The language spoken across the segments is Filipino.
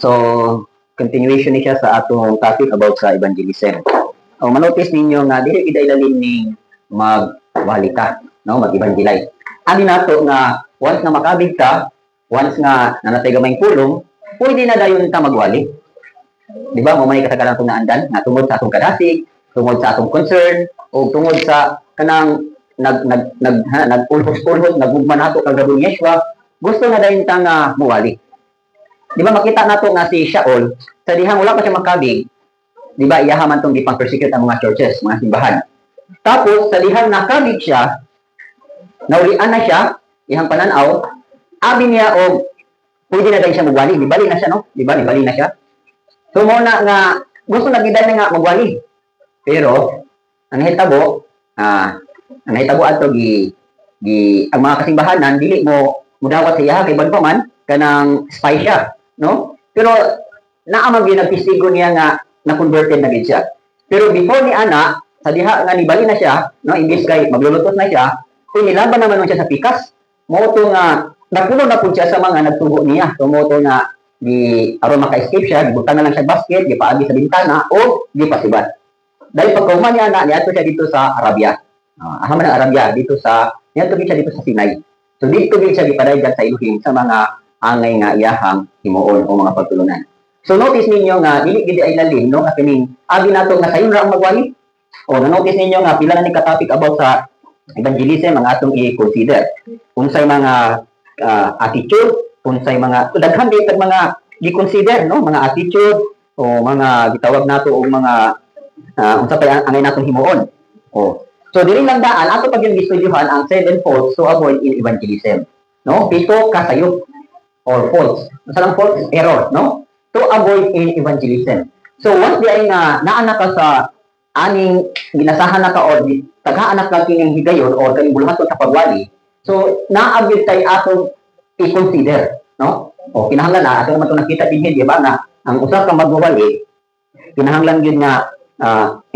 So, continuation ni siya sa atong topic about sa evangelism. O, manotice ninyo nga, dili kita ilalim ni magwali ka, no? Mag-evangelize. Ani nato nga, once nga makabig ka, once nga nanatay gamayng pulong, pwede na dayon ta magwali. Di ba? Mamay kasagalan itong naandan, na tungod sa atong kadasig, tungod sa atong concern, o tungod sa kanang nag-ulhos-ulhos, nagugman nato kagabong Yeshua, gusto na dayon ta nga muwali. Di ba makita nato nga si Shaul, sa dihang wala pa siya makabig, di ba iyahaman tong gipang persecute ang mga churches, mga simbahan. Tapos sa dihang nakabig siya, naulian na siya, ihang pananaw, abi niya o pwede na dayon siya magwali, di bali na siya, no? Di ba, di bali na siya. So muna nga, gusto na gidan na nga magwali. Pero, ang nahitabo ato ang mga kasimbahanan, dili mo mudawat sa iya, kay ban pa man, kanang spy siya, no? Pero, naamang ginagpistigo niya nga, na-converted na gid siya. Pero before ni Ana, sa diha nga nibali na siya, no? Imbis kay maglulutos na siya, inilaban naman siya sa pikas, mo to nga, napuno na po siya sa mga nagtubo niya. So, mo to nga, aron maka-escape siya, gibutan na lang siya basket, gipaagi sa bintana, o gipasibat. Dahil pagkauman niya na, niyato siya dito sa Arabia. Ahaman ng Arabia, niyato siya dito sa Sinai. So dito siya gipadayag sa Elohim sa mga angay nga iyahang himuon o mga pagtulunan. So notice ninyo nga, dili gid ay lalim, no? Nga kining, abi nato nga sayon ra ang magwali. O na-notice ninyo nga, pila na ni ka-topic about sa evangelism, ang atong i-consider. Unsay mga attitude, unsay mga daghan gyud mga gi-consider, no, mga attitude o mga gitawag nato og mga unsa pa angay natong himuon. So dili lang daan ato pag yung gistudyohan ang 7 faults to avoid in evangelism, no? 7 kasayop or faults. Unsa lang faults? Error, no? To avoid in evangelism. So once di ay naanak ka sa aning ginasahan na ka or taghaan ka kining higayon or kaning bulhaton sa pagwali, so naabot tay atong i-consider, no? O kinahanglan na ato naman ito nakita din di ba na ang usa ka magwawali kinahanglan gyud nga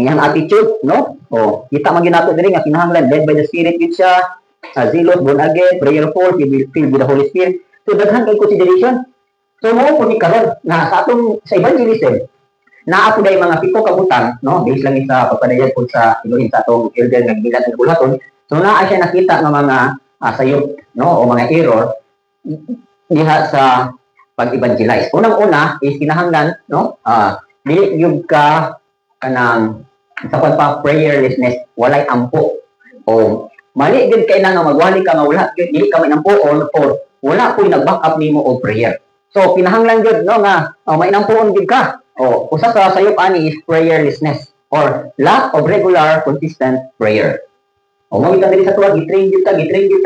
iyang attitude, no? O kita man gyud nato diri nga kinahanglan led by the Spirit gyud siya, zealous, born again, prayerful, filled with the Holy Spirit. So daghan kay consideration. So mo po ni karon na sa atong sa evangelism naa po day mga 7 kabutan, no? Based lang sa pagpadayag po sa Elohim sa atong elder nga gibilan ng bulhaton. So naa siya nakita nga mga sayop, no? O mga error diha sa pag-evangelize. Unang-una is kinahanglan, no? Dili gyud ka kanang sa pagpa prayerlessness walay ampo. O mali gyud kay nga magwali ka nga wala gyud dili ka may ampo or wala koy nag-back up nimo og prayer. So kinahanglan gyud, no, nga may ampoon gyud ka. O usa sa sayop ani is prayerlessness or lack of regular consistent prayer. O mo kita diri sa tuwa gitrain gyud ka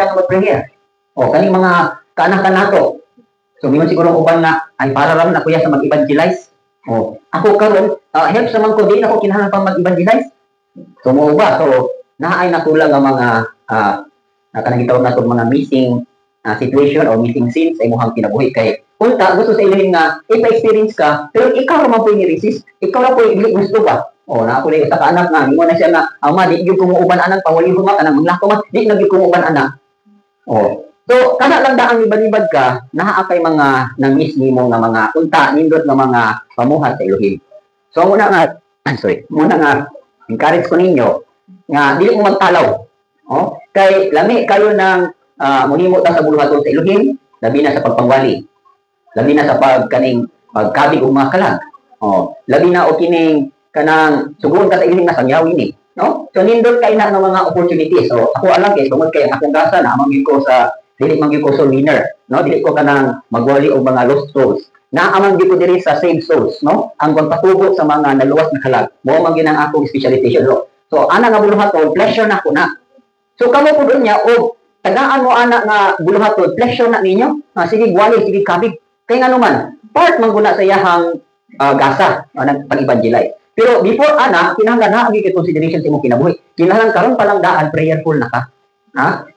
nga mag-prayer. O kaning mga kaanak nato. So may siguro uban na ay para ram na kuya sa mag-evangelize. O ako karon help sa man ko din ako kinahanglan pang mag-evangelize. So mo ba so naay nakulang ang mga kanang gitawag nato mga missing situation or missing scenes sa imong kinabuhi kay unta gusto sa Elohim nga ipa-experience ka pero ikaw ra man po ni-resist, ikaw ra po dili gusto ba. O na ako usa ka anak nga imo na siya nga ama di gyud ko mo uban anak pawali huma kanang maglako man di na gyud ko mo uban anak. O so kana lang daang ibad-ibad ka naa kay mga nang-miss nimo nga mga unta nindot nga mga pamuhat sa Elohim. So muna nga encourage ko ninyo nga dili mo magtalaw. O kay lami kayo nang munimo ta sa buluhaton sa Elohim, labi na sa pagpangwali. Labi na sa pagkabig og mga kalag. O labi na o kining kanang sugon ka sa Elohim nga sangyawi ni, no? So nindot kay na ng mga opportunities. So ako alam kay tungod kay akong gasa na amang ko sa dili man gyud ko soul winner, no? Dili ko kanang magwali og mga lost souls. Naamang gyud ko diri sa saved souls, no? Ang pagpatubo sa mga naluwas na kalag. Mao man gyud ang akong specialization, no? So ana nga buluhaton, pleasure na ko na. So kamo pud niya og tagaan mo ana nga buluhaton, pleasure na ninyo. Sige gwali, sige kabig. Kay ngano man, part man guna sa iyahang gasa nang pag-evangelize. Pero before ana, kinahanglan na agi consideration sa imong kinabuhi. Kinahanglan karon pa lang daan prayerful na ka.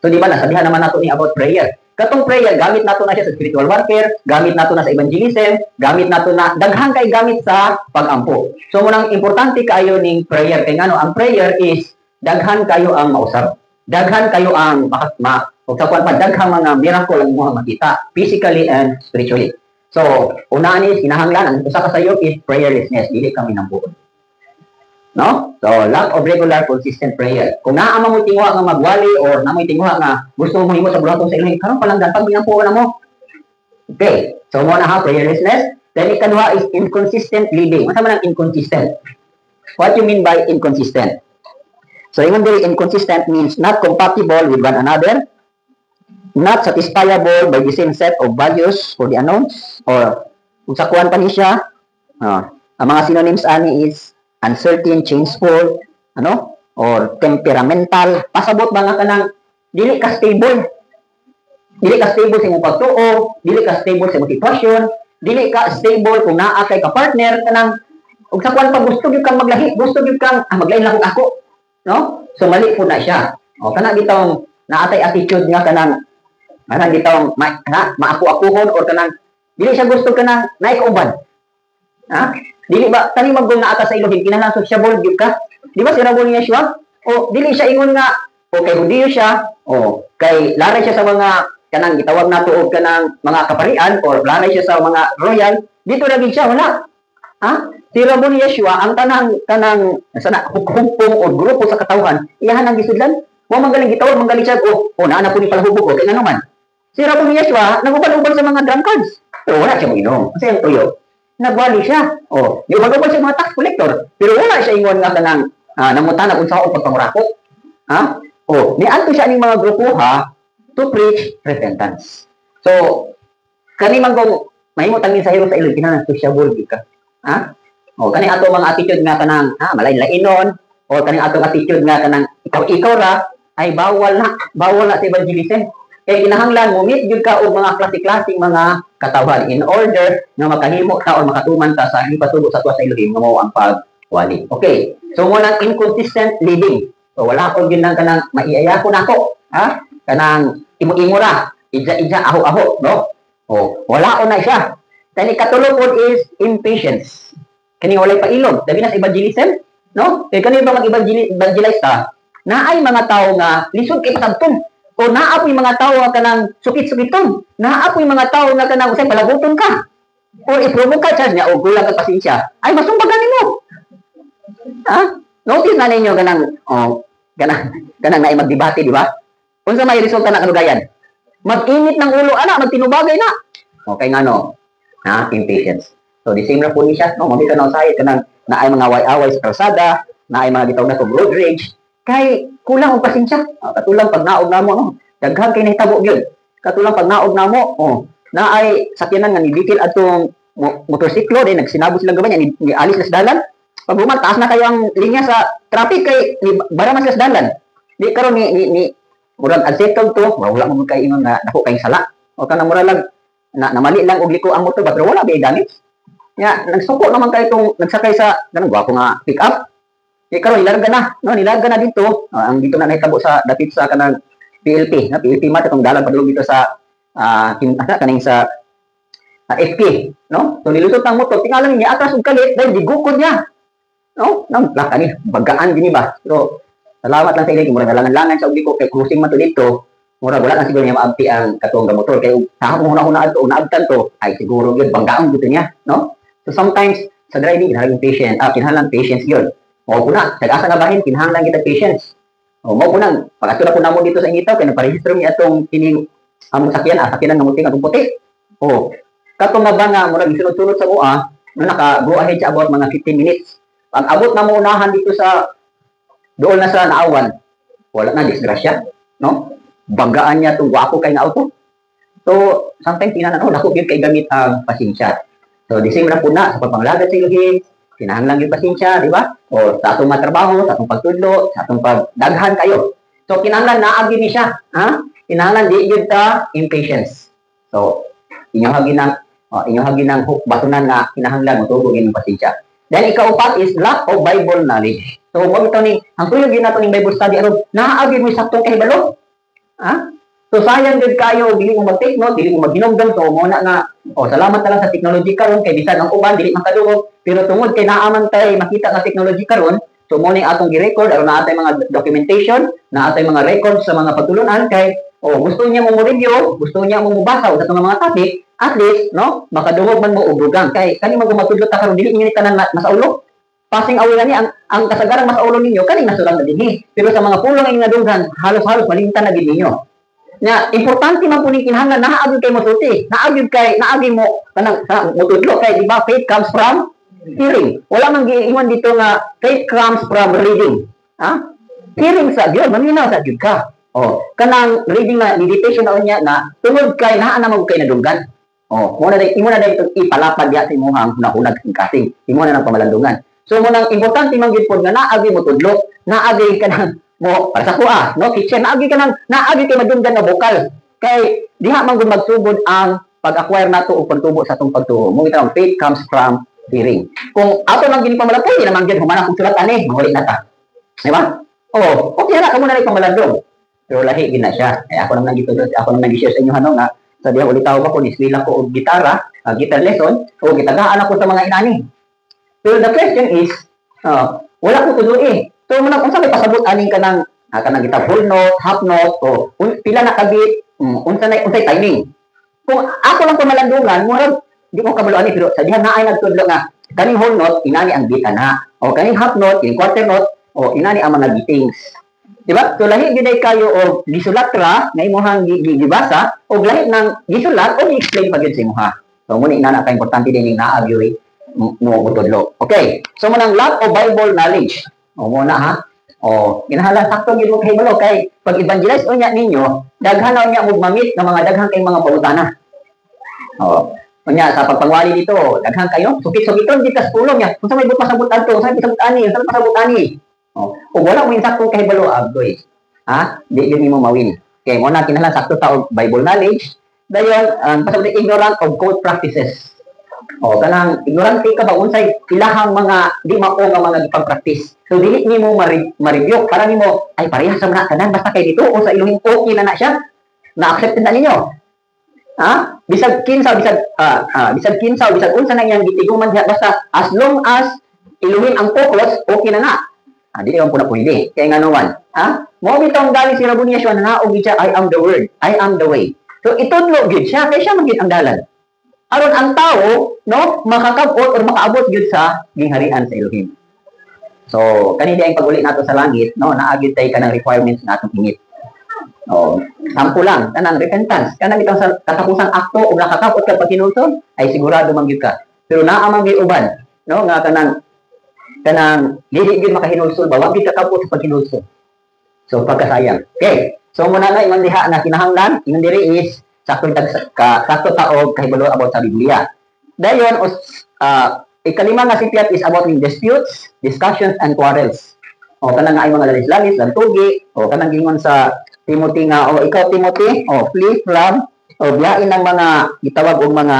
So di ba nasabihan naman nato ni about prayer. Katong prayer gamit nato na siya sa spiritual warfare, gamit nato na sa evangelism, gamit nato na daghan kay gamit sa pag-ampo. So munang importante kayo ning prayer kay ngano ang prayer is daghan kayo ang mausab. Daghan kayo ang ug sa kwan pa daghang mga miracle ang mo makita physically and spiritually. So, unaan is kinahanglan ang usa ka sayo is prayerlessness, dili kami nang buod. No? So, lack of regular consistent prayer. Kung naa mo tingwa nga magwali or naa mo tingwa nga gusto mo himo sa buhaton sa ilang karon pa lang dan pag ginampuan na mo. Okay. So, mo na ha prayerlessness. Then ikaduha is inconsistent living. Ano man ang inconsistent? What you mean by inconsistent? So, even very inconsistent means not compatible with one another, not satisfiable by the same set of values for the unknowns, or kung sa kuwan pa ni siya, ang mga synonyms ani is uncertain, changeful, or temperamental. Pasabot ba nga kanang dili ka stable. Dili ka stable sa imong pagtuo, dili ka stable sa imong sitwasyon, dili ka stable kung naa kay ka partner kanang ug sa kuwan pa gusto gyud kang maglahi, gusto gyud kang maglain lang ako, no? So mali po na siya. O kana gitawng naatay attitude nga kanang gitawng maaku-akuhon or kanang dili siya gusto kanang naay kauban. Ha? Dili ba tani maggol na ata sa Ilohin kinahanglan sociable gyud ka? Di ba sinabi niya siya? O dili siya ingon nga o kay Hudiyo siya, o kay laray siya sa mga kanang gitawag nato og kanang mga kaparian or laray siya sa mga royal, dito ra gid siya wala. Ha? Si Rabon Yeshua ang kanang sana humpong o grupo sa katawhan, iyahan ang gisudlan. Wa man galing gitawag man galing siya o naa na po ni palahubog o kay ngano man. Si Rabon Yeshua nagubal-ubal sa mga drunkards. Pero wala siya moinom. Kasi ang tuyo nagwali siya. O, di ba sa mga tax collector? Pero wala siya ingon nga kanang namutanag unsa o pagpangurako. Ha? O, niadto siya ning mga grupo ha to preach repentance. So, kani man kung mahimo tangin sa hero sa ilog kinahanglan sociable gyud ka. Ha? O, kani ato mga attitude nga kanang malain-lainon o kani ato attitude nga kanang ikaw ra ay bawal na sa evangelism. Kaya kinahanglan mo meet gyud ka og mga klase-klaseng mga katawhan in order nga makahimo ka o makatuman ka sa ipatubo sa tuwa sa Elohim nga mao ang pagwali. Okay. So mo nang inconsistent living. So wala ko gyud nang kanang maiaya ko nako, ha? Kanang imo-imo ra, ija-ija aho-aho, no? O wala ko na siya. Kani katulo pod is impatience. Kani walay pailog, labi na sa evangelism, no? Kay kani ba mag-evangelize ta? Naay mga tawo nga lisod kay pasabton. O naapoy mga tao nga kanang sukit-sukiton. Naapoy mga tao nga kanang usay palaguton ka. O i-provoke ka charge niya o gulang ka pasensya. Ay masumbagan nimo. Ha? Notice na ninyo kanang naay magdebate, di ba? Unsa may resulta na kanugayan? Mag-init ng ulo ana, magtinubagay na. Okay ngano? Ha, impatience. So the same ra po ni siya, no? Mabita na usay kanang naay mga away-away sa kalsada, naay mga gitawag na to road rage. Kay kulang og pasensya. Katulang pag naog namo no. Daghan kay nahitabo gyud. Katulang pag naog namo, naay sakyanan nga nibitil atong motorsiklo din nagsinabot sila gamay ni alis sa dalan. Pag taas na kayo ang linya sa traffic kay ni bara man sa dalan. Di karon ni murag unsettled to, wala mo kay ingon nga dako kay sala. O kana mura lang namali lang og liko ang motor pero wala bay damage. Nya nagsuko naman kay itong nagsakay sa kanang gwapo nga pick up. Karon nilarga na dito. Ang dito na nahitabo sa dapit sa kanang PLP, PLP mat itong dalan padulong dito sa kaning sa FP, no? So nilusot ang motor, tingalan niya atras ug kalit dahil digukod niya. No? Nang plaka ni bagaan gini ba. So salamat lang sa ilay mura langan sa ugliko kay cruising man to dito. Mura wala lang siguro niya maabti ang katong motor kay tahap mo una adto naabtan to ay siguro gyud banggaan gito niya, no? So sometimes sa driving kinahanglan patience gyud. O kuna, sa nga bahin, kinahanglan kita patience. O mo kuna, pag-ato na po namo dito sa ingitaw, kaya nagparehistro niya itong kining among sakyanan ng muting atong puti. O, katong nga ba nga, murag sunod-sunod sa mua, naka-go ahead siya about mga 15 minutes. Pag abot na mo unahan dito sa, doon na sa naawan, wala na, disgrasya. No? Banggaan niya itong guwapo kay nga auto. So, sometimes dako yun kay gamit ang pasensya. So, the same na po na, sa pagpanglagad sa Elohim, kinahanglan yung pasensya, di ba? O sa atong matrabaho, sa atong pagtudlo, sa atong pagdaghan kayo. So, kinahanglan naagi ni siya. Ha? Kinahanglan di yun ta impatience. So, inyong hagi ng batunan na kinahanglan mo tugog yung pasensya. Then, ikaupat is lack of Bible knowledge. So, mo ito ni, ang tulog yun nato ng Bible study, naagi mo yung saktong kahibalo. Ha? So, sayang din kayo, dili mo mag-take note, dili mo mag-ginogdom. So, muna nga, salamat na lang sa technology karon kay bisan ang uban, dili makadungog. Pero tungod kay naaman tay makita nga technology karon, so mo ni atong gi-record aron na atay mga documentation, na atay mga records sa mga pagtulunan kay gusto niya mo review, gusto niya mo mubasa sa atong mga topic, at least no makadungog man mo og dugang kay kani man matudlot ta karon dili inyo tanan masaulo. Passing away na ni ang kasagaran masaulo ninyo kani nasulang na dinhi. Pero sa mga pulong nga dunggan halos-halos malimtan na gid ninyo. Nya importante man po ning kinahanglan naagid kay mosulti. Naagid mo kanang motudlo kay di ba faith comes from hearing. Wala man giingon dito nga faith comes from reading. Ha? Hearing sa Dios, maminaw sa Dios ka. Oh, kanang reading na meditation na unya na tungod kay naa na mag kay nadunggan. Oh, mo na dai itong ipalapad ya sa imong hunag ing kasing. Imo na nang pamalandungan. So mo nang importante man gid pod nga naagi mo tudlo, naagi kanang mo para sa kuha, no? Kitchen naagi kay madunggan nga bokal. Kay diha man gud magsugod ang pag-acquire nato og pagtubo sa atong pagtuo. Mo gitawag faith comes from hearing. Kung ato lang gini pamalatay, di naman gid humana kung sulat ani, mawali na ta. Di ba? Oh, okay na kamo na rin pamalandong. Pero lahi gina siya. Ako naman nag-share sa inyo nga sa diha ulit tawag ako ni swila ko og gitara, guitar lesson, o gitagaan ako sa mga inani. Pero the question is, wala ko tulo eh. So, unsa may pasabot aning kanang gitar full note, half note, o pila na kabit, unsay timing. Kung ako lang pamalandungan, murag di mo kabalo ani pero sa diha naay nagtudlo nga kaning whole note inani ang beat ana. O kaning half note, kaning quarter note, o inani ang mga beatings. Di ba? So lahi gid kayo og gisulat ra nga imong gibasa og lahi nang gisulat o i-explain pa gyud sa imong. So mo ni inana ka importante din ning naa gyud mo tudlo. Okay. So mo nang lack of Bible knowledge. O mo na ha. O kinahanglan sakto gyud mo kahibalo kay pag evangelize unya ninyo daghan na unya mo mamit nga mga daghang kay mga pangutana. O unya sa pagpangwali dito daghan kayo sukit-sukiton di kas pulong ya. Unsa may pasabot adto? Unsa may pasabot ani? O wala mo insakto kahibalo agoy. Ha? Di yun mo mawin. Okay, mo na kinahanglan sakto ta og Bible knowledge. Dayon ang pasabot ignorant of cult practices. O kanang ignorante ka ba unsay ilahang mga di mao nga mga gipag-practice. So dili nimo ma-review para nimo ay parehas sa mga tanan basta kay dito o sa Elohim okay na siya. Na-accept na ninyo. Ha? Bisag kinsa bisag unsa na iyang gitiguman diha basta as long as Elohim ang focus okay na na. Dili man po na pwede. Kaya nga naman. Ha? Mo bitong gali si Rabunia siya na og siya I am the word. I am the way. So itudlo gyud siya kay siya man gyud ang dalan. Aron ang tao, no, makakabot or makaabot gyud sa gingharian sa Elohim. So, kani di ang pag-uli nato sa langit, no, naagid tay kanang requirements natong hingit. Oh, sample lang, kanang repentance, kanang itong sa katapusang akto o nakakabot ka pagkinulson, ay sigurado man gyud ka. Pero naa man gyud uban, no, nga kanang dili gyud makahinulson ba, wa gyud kakabot sa pagkinulson. So, pagkasayang. Okay. So, muna na ingon diha na kinahanglan, ingon diri is sakto taog kahibalo about sa Biblia. Dayon ikalima nga sipiat is about disputes, discussions and quarrels. O kanang nga ay mga lalis-lalis, lantugi, o kanang gingon sa Timothy nga o ikaw Timothy, flee from o biyain ng mga gitawag og mga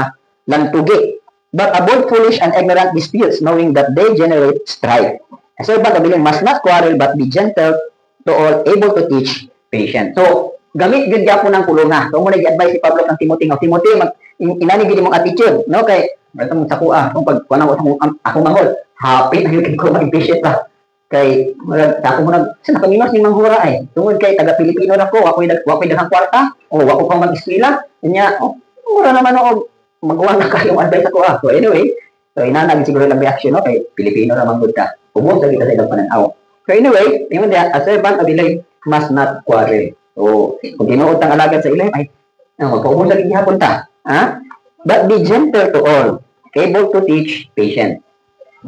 lantugi. But avoid foolish and ignorant disputes, knowing that they generate strife. So pagkabiling must not quarrel but be gentle to all, able to teach, patient. So gamit gyud gyapon ang kulunga. So mo nag-advise si Pablo kang Timothy nga Timothy inani gyud imong attitude, no kay atong sa kuha kung pag kuno ako manghol, happy na gyud ko mag-patient ba. Kay ako mo sa nakaminos ni manghura ay tungod kay taga Pilipino na ko, ako'y daghang kwarta o ako pang mag-eskwela nya mura naman og magawa na kayo advice ako. So anyway, so inanag siguro lang reaction no kay Pilipino ra man gud ka. Ubos sa kita sa ilang pananaw. So anyway, ingon dia a servant of Elohim must not quarrel. So, kung tinuod ang alagad sa ilim, ay, magpaubos sa gihapon ta. Ha? But be gentle to all, able to teach, patient.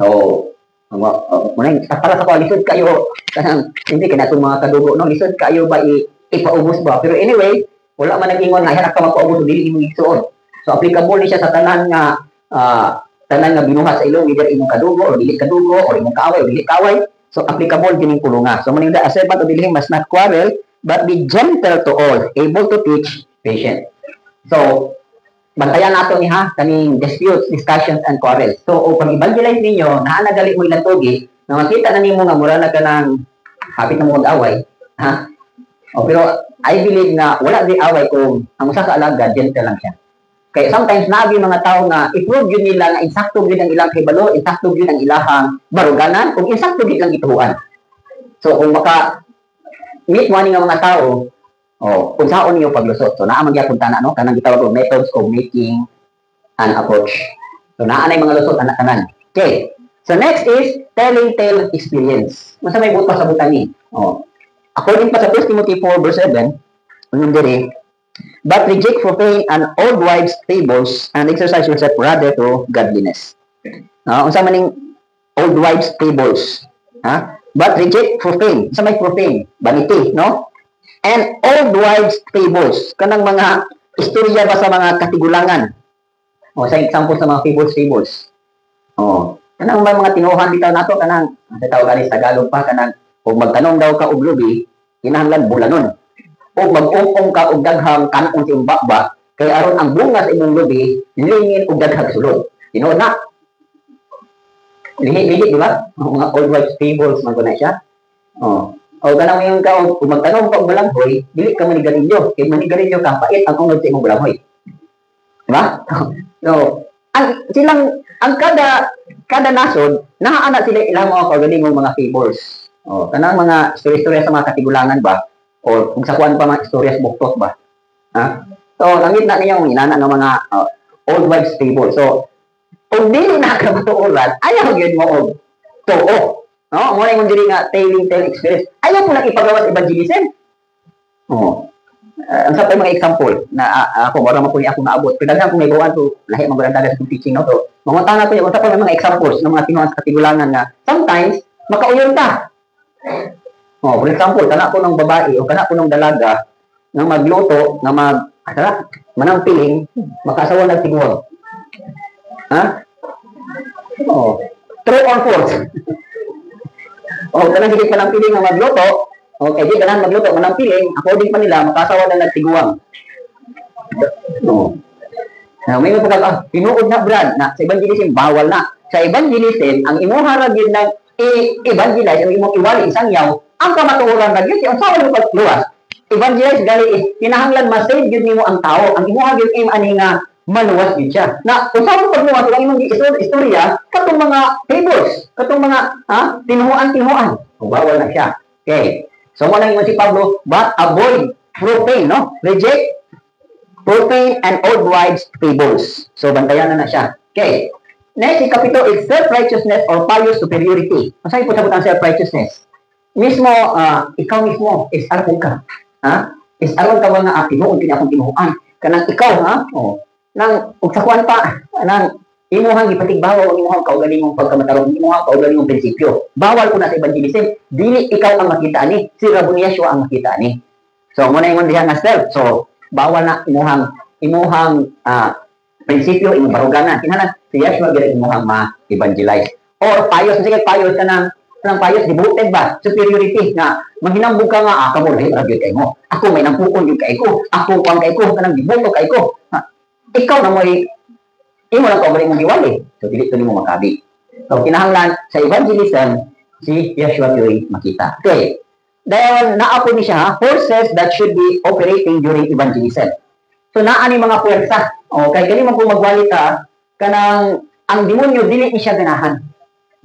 So, para sa ko, lisod kayo, hindi kinatong mga kadugo, no? Lisod kayo ba ipaubos ba? Pero anyway, wala man nag-ingon nga, hanap ka magpaubos, dili imong igsuon. So, applicable ni siya sa tanan nga binuha sa ilong, either imong kadugo, o dili kadugo, o imong kaaway, o dili kaaway. So, applicable din yung kulunga. So, maninda, a servant of Elohim must not quarrel, but be gentle to all, able to teach, patient. So, bantayan nato ni kaning disputes, discussions, and quarrels. So, pag evangelize ninyo, naanagali mo ilang tugi, na makita na nimo nga mura na ka ng hapit na mo mag-away, ha? Pero, I believe na wala di away kung ang usa ka alagad, gentle lang siya. Kaya sometimes naagi mga tao nga i-prove yun nila nga insakto yun ang ilang kibalo, insakto yun ang ilahang baruganan, kung insakto yun ang ituhuan. So, kung meet mo nga mga tao, kung saan niyo paglusot. So, naamang yapon tana, no? Kanang gitawag og methods of making and approach. So naanay mga lusot anak tanan. Okay. So next is telling tale experience. Masa may buot pa sa butang ni. Oh. According pa sa 1 Timothy 4 verse 7, unong diri, but reject profane and old wives' fables and exercise yourself rather to godliness. Unsa man ning old wives' fables? But reject profane. Sa may profane, vanity, no? And old wives' fables, kanang mga istorya ba sa mga katigulangan. Sa example sa mga fables. Kanang mga tinuhan bitaw nato kanang sa tawag ani sa Tagalog pa kanang kung magtanong daw ka og lubi, kinahanglan bulanon. O mag-ungkong ka og daghang kanon sa imbaba, kay aron ang bunga sa imong lubi lingin og daghang sulod. Tinuod na. Lihi, di ba? Mga old wives' fables man na siya. O kanang yung ka kung magtanong ka og balanghoy, dili ka manigarilyo. Kay manigarilyo ka pait ang ungod sa imong balanghoy. Di ba? So, ang kada nasod, nahaana sila ilang mga kagalingong mga fables. Kanang mga story-story sa mga katigulangan ba? O kung sa kuwan pa mga istorya sa buktot ba? So, langit na niyo inana ng mga old wives' fables. So, kung dili na ka matuuran, ayaw yun mo og tuo. Muna yung dili nga telling tale experience. Ayaw po lang ipagawa sa evangelism. Ang sa mga example na ako mara man po ni ako naabot. Pinaghan kung may bawaan to lahi man dagat sa teaching no to. Mangunta na ko yung sa mga examples ng mga tinuan sa katigulangan na sometimes makauyon ka. For example, kana ko ng babae o kana ko ng dalaga nga magluto nga manang piling makasawa ng tiguan. True or false? Kanang hindi pa ng piling nga magluto, okay, di kanang magluto manang piling, according pa nila makasawa ng nagtiguan. May mga tinuod na Brad na sa evangelism bawal na. Sa evangelism, ang imuha ra gyud ng evangelize ang imong iwali isang yaw ang kamatuoran ra gyud ang sawa mo pagluwas. Evangelize gali is kinahanglan ma-save gyud nimo ang tao. Ang imuha gyud aim ani nga maluwas gyud siya. Na usaw mo pagluwas ang imong istorya katong mga fables, katong mga tinuan. Bawal na siya. Okay. So mo nang si Pablo, but avoid profane, no? Reject profane and old wives' fables. So bantayan na siya. Okay. Next, kapito is self-righteousness or pious superiority. Masaya po sabot ang self-righteousness. Mismo, ikaw mismo, is aron ka. Is aron ka mga tinuon, akong tinuan. Kanang ikaw, nang ugsakuan pa, nang imuhang ipatigbawa, imuhang kaugalingong pagkamatarong, imuhang kaugalingong prinsipyo. Bawal ko na sa evangelism. Dili ikaw ang makita ni, si Rabon Yeshua ang makita ni. So, muna yung diha nga self. So, bawal na imuhang prinsipyo, imong baruganan. Kinahanglan si Yeshua gyud imuhang ma-evangelize. Or pious, sige pious ka nang pious, devoted ba? Superiority na maghinambog ka nga, kamo lahi ra gyud kay mo. Ako may nampukon gyud kay ko. Ako pang kay ko, kanang devoto kay ko. Ikaw na mo'y imo lang kaugali mong giwali. So dili to nimo makabi. So kinahanglan sa evangelism si Yeshua gyud makita. Okay. Dahil naapo ni siya, forces that should be operating during evangelism. So naa ni mga puwersa. Kay gani man kung magwali ka, kanang ang demonyo dili ni siya ganahan.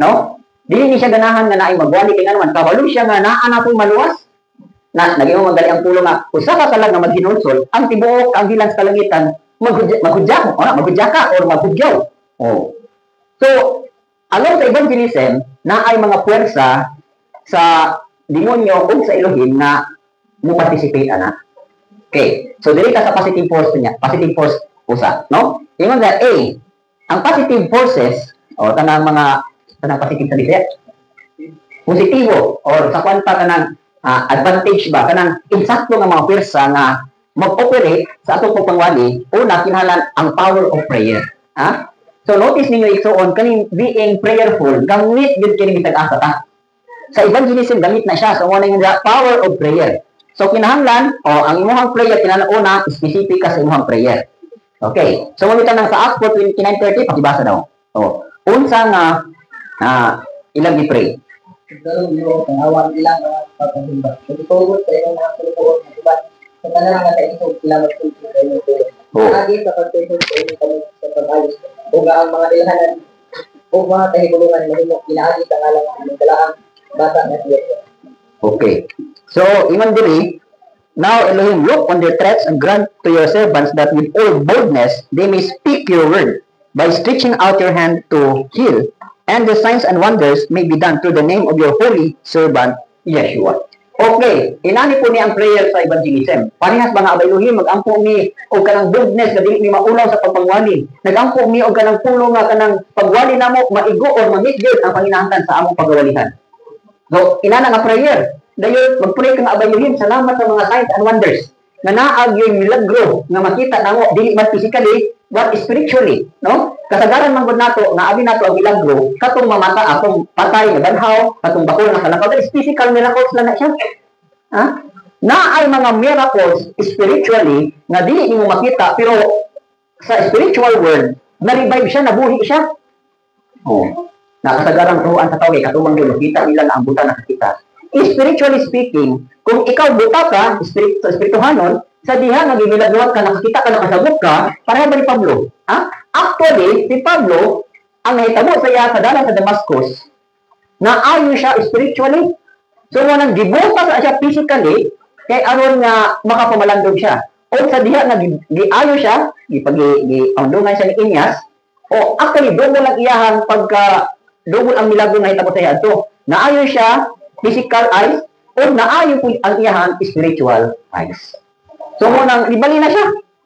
No? Dili ni siya ganahan nga naay magwali kay naman kabalo siya nga naa na po maluwas. Naging magali ang pulo nga usa ka lang nga maghinulsol, ang tibuok ang bilang sa kalangitan magudya ka or magudyaw. So, along sa evangelism, naay mga puwersa sa demonyo o sa Elohim na mo-participate ana. Okay. So, dili ka sa positive force niya. Positive force usa, no? Ingon nga, ang positive forces, tanang positive sa disya, positibo, or sa kwanta kanang advantage ba, kanang insakto nga mga pwersa nga mag-operate sa atong pagpangwali, una, kinahanglan ang power of prayer. So, notice ninyo igsuon, kaning being prayerful, gamit yun kining bitag-asa ta. Sa evangelism, gamit na siya. So, una yung power of prayer. So, kinahanglan, ang imuhang prayer, kinahanglan una, specific ka sa imuhang prayer. Okay. So, mamita nang sa Acts 4:29-30, pakibasa daw. Unsa nga, ilang i-pray. Ito yung pangawan ilang pagkasimba. So, itugot sa ilang mga sulupot na iba. Sa tanang nga sa isog, ilang magsulupot sa inyong tuwa. Lagi sa pagkasimba sa inyong kami sa pag-ayos. O ang mga ilahanan, o mga kahibulungan na himo, inaagi sa ngalang ng dalaang bata na siya. Okay. So, iman diri, Now, Elohim, look on their threats and grant to your servants that with all boldness they may speak your word by stretching out your hand to heal, and the signs and wonders may be done through the name of your holy servant, Yeshua. Okay, inani po ni ang prayer sa evangelism. Parehas mga Elohim, mag-ampo mi o kanang boldness na dili ni maulaw sa pagpangwali. Nag-ampo mi o kanang pulong nga kanang pagwali namo maigo or mamigid ang panginahanglan sa among pagawalihan. So, inana nga prayer. Dayon, mag-pray ka nga Elohim, salamat sa mga signs and wonders na naag yung milagro nga makita namo dili man physically but spiritually, no? Kasagaran man gud nato nga abi nato ang milagro katong mamata akong patay nga banhaw, katong bakol nga kalakaw, physical miracles lang na siya. Ha? Na ay mga miracles spiritually nga dili nimo makita pero sa spiritual world na-revive siya, nabuhi siya. Oh. Nakasagaran turuan sa tao kay katumang dulo kita nila nga ang buta nakakita. Spiritually speaking, kung ikaw buta ka, sa espirituhanon, sa diha nagimilagruhan ka, nakakita ka, nakasabot ka, pareha ba ni Pablo? Ha? Actually, si Pablo, ang nahitabo sa iya sa dalan sa Damascus, naayon siya spiritually. So, nang gibuta sa siya physically, kay aron nga makapamalandog siya. O sa diha, nag-ayo siya, gipaundungan siya ni Inyas, o actually, doon lang iyahang pagka, doon ang milagro na hitabo sa iya. So, naayon siya, physical eyes, o naayon po ang iyahang spiritual eyes. So, munang ibali na siya.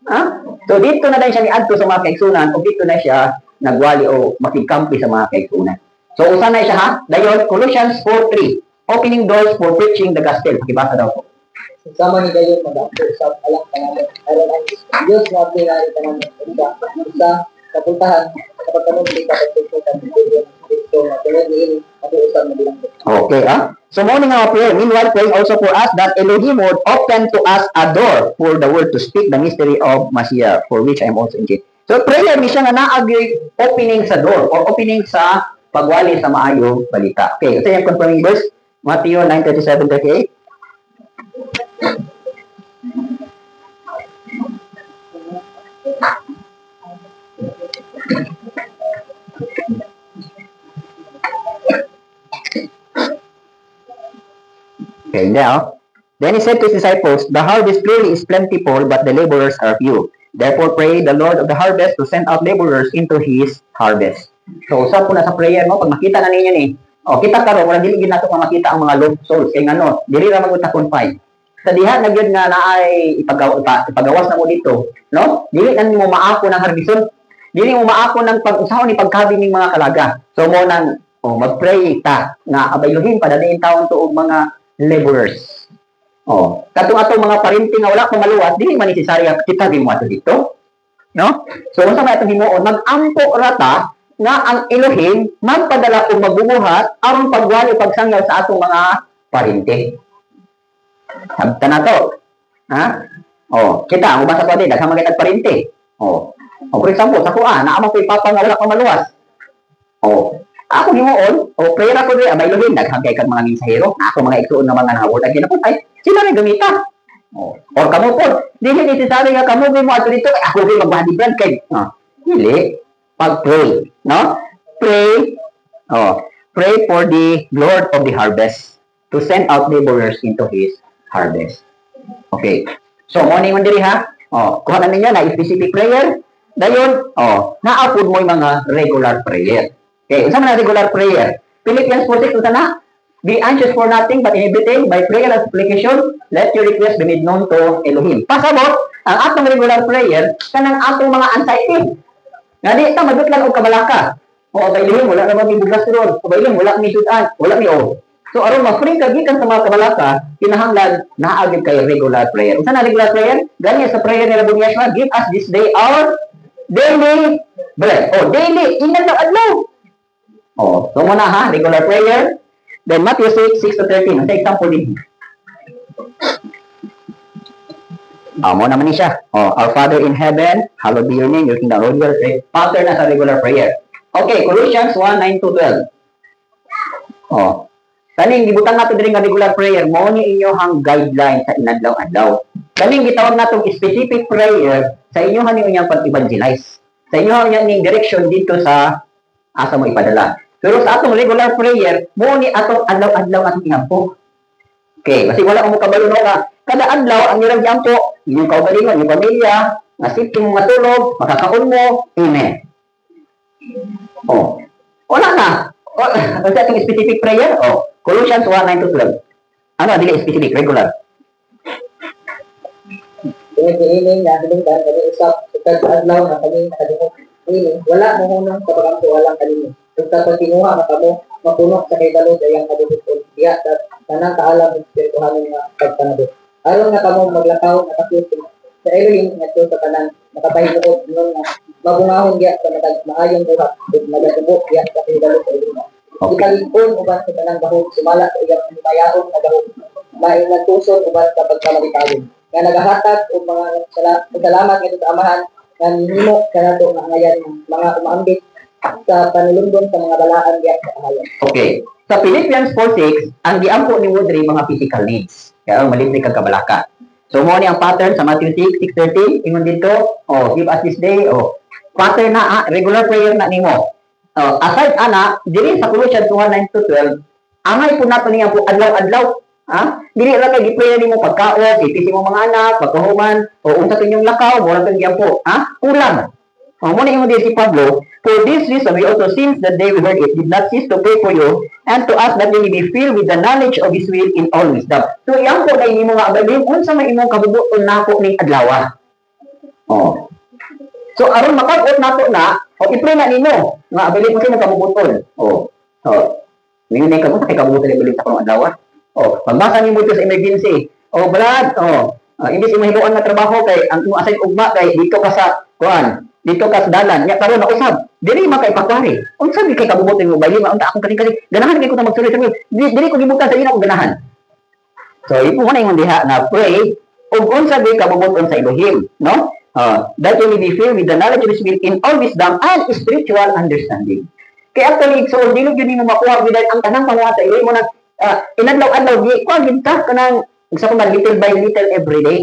Ha? So, dito na din siya niadto sa mga kaigsunan, o dito na siya nagwali o makigkampi sa mga kaigsunan. So, usa na siya ha? Dayon, Colossians 4:3, opening doors for preaching the gospel. Pakibasa daw po. Sama ni Dayon, mag-apto sa alam kanamin. Aron ang Diyos na pinari kanamin. Sa kapuntahan, kapag tanong din kapag tutukan ng Kristo, matulad ni usap na bilang. Okay, ah? So, morning our prayer. Meanwhile, pray also for us that Elohim would open to us a door for the word to speak the mystery of Messiah, for which I am also engaged. So, prayer ni siya nga naagi opening sa door or opening sa pagwali sa maayong balita. Okay, ito yung confirming verse, Matthew 9:37-38. Okay, now, then he said to his disciples, the harvest clearly is plentiful, but the laborers are few. Therefore, pray the Lord of the harvest to send out laborers into his harvest. So, usap po na sa prayer mo, pag makita na ninyo ni, kita karon wala dili gid nato makita ang mga lost souls, kay ngano, dili ra magud ta confine. Sa diha na gyud nga naay ipagawas na mo dito, no? Dili na mo maako ng harbison. Dili mo maako ng pag-usaw ni pagkabi ning mga kalaga. So, mo nang mag-pray ta nga abayuhin padadayon taon tuog mga laborers. Katong atong mga parinting nga wala pa maluwas, dili man necessary kita din mo ato dito. No? So, unsa may atong himuon, mag-ampo rata nga ang Elohim magpadala og magbubuhat aron pagwali pagsangyaw sa atong mga parinting. Sabta na to. Ha? Kita ang ubasa ko din daghang mga parinting. For example, sa kuha, naamang ko ipapa nga wala pa maluwas. Ako himuon, prayer ako rin, abay Elohim, naghagay kang mga minsahero, na ako mga iksuon ng mga naword, ang ginaputay, sila rin gamita. Or kamo po, dili necessary nga kamo mo ato dito, ako rin magbahadi brand kay, dili, pag-pray, no? Pray for the Lord of the harvest to send out laborers into his harvest. Okay. So, morning man diri ha. Kuha na ninyo na specific prayer. Dayon, naapod mo yung mga regular prayer. Okay, unsa man regular prayer? Philippians 4:6 unsa na? Be anxious for nothing but in everything by prayer and supplication, let your request be made known to Elohim. Pasabot ang atong regular prayer kanang atong mga anxiety. Nga di ta madutlan og kabalaka. Abay Elohim wala na mi buglas ron. Abay Elohim wala mi sudan, wala mi So aron ma-free ka gikan sa mga kabalaka, kinahanglan naagid kay regular prayer. Unsa na regular prayer? Gani sa prayer ni Rabbi Yeshua, give us this day our daily bread. Daily ingat na adlaw. So muna ha, regular prayer. Then Matthew 6:6-13. Ang example din. Mo naman ni siya. Our Father in heaven, hallowed be your name, your kingdom, Lord, your faith. Pattern na sa regular prayer. Okay, Colossians 1:9-12. Kaning gibutang nato diri nga regular prayer, mo ni inyohang guideline sa inadlaw-adlaw. Kaning gitawag natong specific prayer sa inyohan ni unyang pag-evangelize. Sa inyohan ning direction dito sa asa mo ipadala. Pero sa atong regular prayer, mo ni atong adlaw-adlaw atong ihampo. Okay, kasi wala mo kabalo nga kada adlaw ang irang giampo, inyong kaugalingon, inyong pamilya, nga sitting mga tulog, makakaon mo, amen. Oh. Wala na. Wala itong specific prayer. Oh. Colossians 1:9-12. Ano, dili specific, regular. Ini nga hinungdan kami usap sa adlaw na kami nakadungog. Ini wala mo hunong sa pagampo walang kanimo. Basta pag kinuha ka mo, mapuno sa kay dalod ayang kadugod diya sa tanang kaalam ng spirituhanon nga pagpanabot. Aron na kamo maglakaw nakapusig sa Elohim nga sa tanan nakapahinuot nun nga mabungahon diya sa matag maayong buhat ug nagatubo diya sa kay dalod Elohim. Ikaligpon uban sa tanang bahog sumala sa iyang himayaon nga bahog. Maingat tuson uban sa pagkamalikayon. Nga nagahatag og mga salamat ngadto sa amahan nga nihimo kanato nga ngayan mga umaambit sa panulundon sa mga balaan diya sa kahayan. Okay. Sa Philippians 4:6, ang giampo ni Woodry mga physical needs. Kaya ang malit kag kabalaka. So mo ni ang pattern sa Matthew 6:13, ingon dito, give us this day, pattern na regular prayer na nimo. Aside ana, diri sa Colossians 1:9-12, angay po nato niya po adlaw-adlaw. Dili ra kay gi-prayer nimo pagkaon, itisi mo mga anak, pagkahuman, o unsa kinyong lakaw, mura kang giampo. Kulang. Mo ni ingon diri si Pablo, for this reason we also since the day we heard it did not cease to pray for you and to ask that you may be filled with the knowledge of His will in all wisdom. So iyang po na inimo nga abalin unsa may imong kabubuton nako ning adlaw. So aron makag-ut nato na, i-pray na nimo nga abalin mo sino kabubuton. Ngayon na kamo kay kabubuton ni balita ko adlaw. Magbasa nimo ito sa emergency. Brad, imbis mo hibuan nga trabaho kay ang imo asay ugma kay dito ka sa kuan. Dito ka sa dalan, nya karon na usab. Dili man kay pagpari. Unsa di kay kabubuton mo bayi, unta akong kani ganahan kay ko na magsulit. Dili ko gibutan sa ina ko ganahan. So ipo man ingon diha na pray ug unsa di kabubuton sa Elohim, no? That you may be filled with the knowledge of His will in all wisdom and spiritual understanding. Kaya actually, so dili gyud mo makuha bidan ang tanang panguha sa Elohim mo na inadlaw-adlaw di ko gid ka kanang sa kuman little by little every day.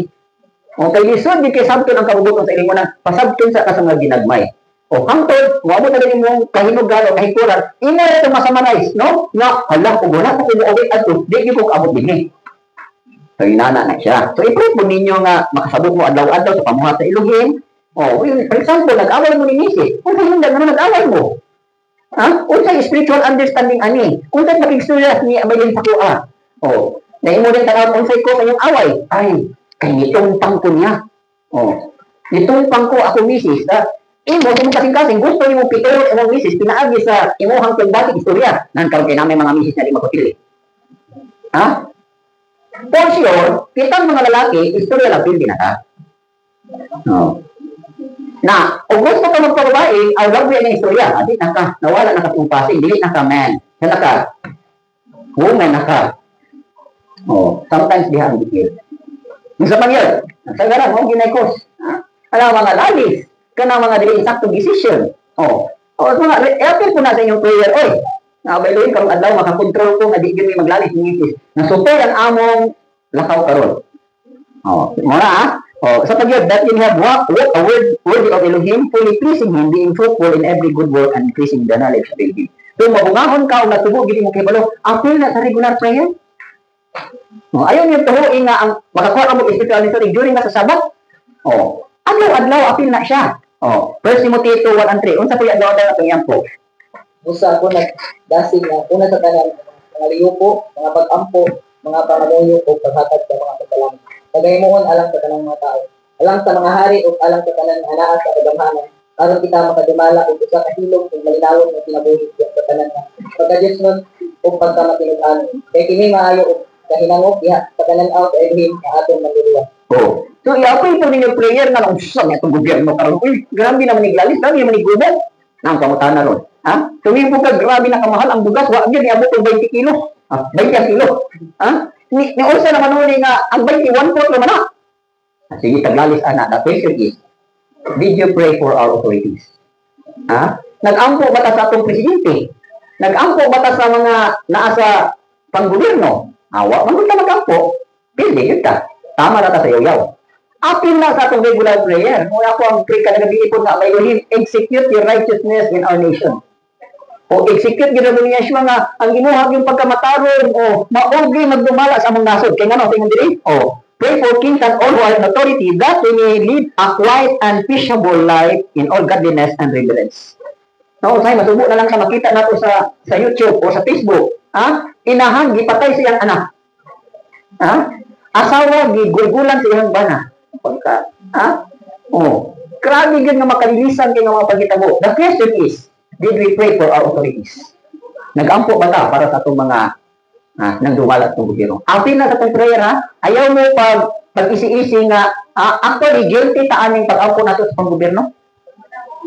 Kay lisod di kay sabton ang kabubuton sa iling mo na pasabton sa kasang ginagmay. Hangtod, moabot na din mo kahinugan o kahikuran, ina ito masamanize, no? Nga, hala, kung wala ko kumuobit ato, di ko kaabot din. So, inana na siya. So, i-pray po ninyo nga makasabot mo adlaw-adlaw sa pamuhat sa Elohim. For example, nag-away mo ni Nisi. Kung sa hinundan, ano nag-away mo? Unsay spiritual understanding ani? Unsay makigsulat ni Amalin sa kuha? Naimo din tanawon unsay ko kayong away. Ay, kay nitong pangko niya. Nitong pangko ako misis. Imo sa mong kasing-kasing, gusto niyo mong pitulog sa mong misis, pinaagi sa imuhang pagbatik istorya. Nangkaroon kayo namin mga misis na di makapili. For sure, kitang mga lalaki, istorya lang pindi na ka. Na, kung gusto ka magpababae, ang love yan ang istorya. Adi na ka, nawala na ka tumpasing, dili na ka man. Yan na ka. Woman na ka. Sometimes diha ang dikil. Sa pangyod, sa garang, ginaykos. Alam mga lalis, ka na mga dili insaktong decision. Apil po na sa inyong prayer, nakabailoyin karong adlaw, makakontrol ko, nga di yun maglalis ng isis. Nasuper ang among lakaw karon. Muna sa pagyod, that you have walked a word of Elohim, fully pleasing Him, being fruitful in every good work and increasing the knowledge of Elohim. So, mabungahon ka o natubo, gini mo kibalo, apil na sa regular prayer. Ayaw niyo tuhuin nga ang makakuha mo spiritual authority during na sa Sabat. Adlaw-adlaw apil na siya. 1 Timothy 2:1-3. Unsa po yung adlaw-adlaw na tingyan po? Usa ko nagdasig na una sa tanan mga liyupo, mga pag-ampo, mga pangamuyo o paghatag sa mga kasalanan. Pagaymoon alang sa tanang mga tao. Alang sa mga hari o alang sa tanan anaa sa kagamhanan. Aron kita makadumala o usa ka hilom ug malinawon nga kinabuhi sa tanan nga. Pagka-Dios nun o pagkamatinud-an. Kay kini maayo og kahinangop diha sa tanan out Elohim nga aton manluluwas. So, i-apply po ninyo prayer na lang sa itong gobyerno karon. Grabe naman iglalis, grabe naman igubad. Nang kamutan na ron. Tuwing po ka, grabe na kamahal ang bugas. Wag yun, iabot ng 20 kilo. 20 kilo. Ni Orsa naman nuli nga, ang 21 po naman na. Sige, taglalis, anak. The question is, did you pray for our authorities? Nag-ampo ba ta sa atong presidente? Nag-ampo ba ta sa mga naasa panggobyerno? Awa, man ka mag-ampo. Pili, yun ka. Tama na ta sa yaw-yaw. Apil na sa atong regular prayer. Muna ko ang pray ka na gabi ipon nga may Elohim, execute your righteousness in our nation. O execute gyud mo niya siya nga ang imuhag yung pagkamataron o maogi magdumala sa among nasod. Kay ngano tingon diri? O pray for kings and all who are in authority that they may live a quiet and peaceable life in all godliness and reverence. No, say masubo na lang sa makita nato sa YouTube o sa Facebook. Ha? Inahan gipatay siyang anak. Ha? Asawa gigulgulan sa iyang bana. Pagka, ha? Oh, grabe gyud nga makalilisan kay nga mga pagitabo. The question is, did we pray for our authorities? Nag-ampo ba ta para sa atong mga nagdumalat ng gobyerno? Apil na sa itong prayer, ha? Ayaw mo pag-isi-isi nga, actually, guilty ta aming pag-ampo nato sa pang-gobyerno?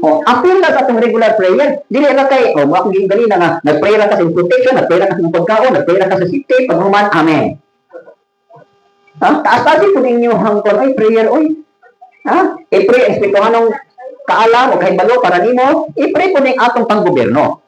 Apil na sa itong regular prayer. Dili na kay, mga kong gali na nga, nag-pray na ka sa protection, nag-pray na ka sa pagkaon, nag-pray na ka sa safety, pag-human, amen. Taas-tasin po ninyo hangkon, ay, prayer, oy. I-pray, espirituhan ng kaalam o kahibalo para nimo, i-pray po ning atong pang-gobyerno.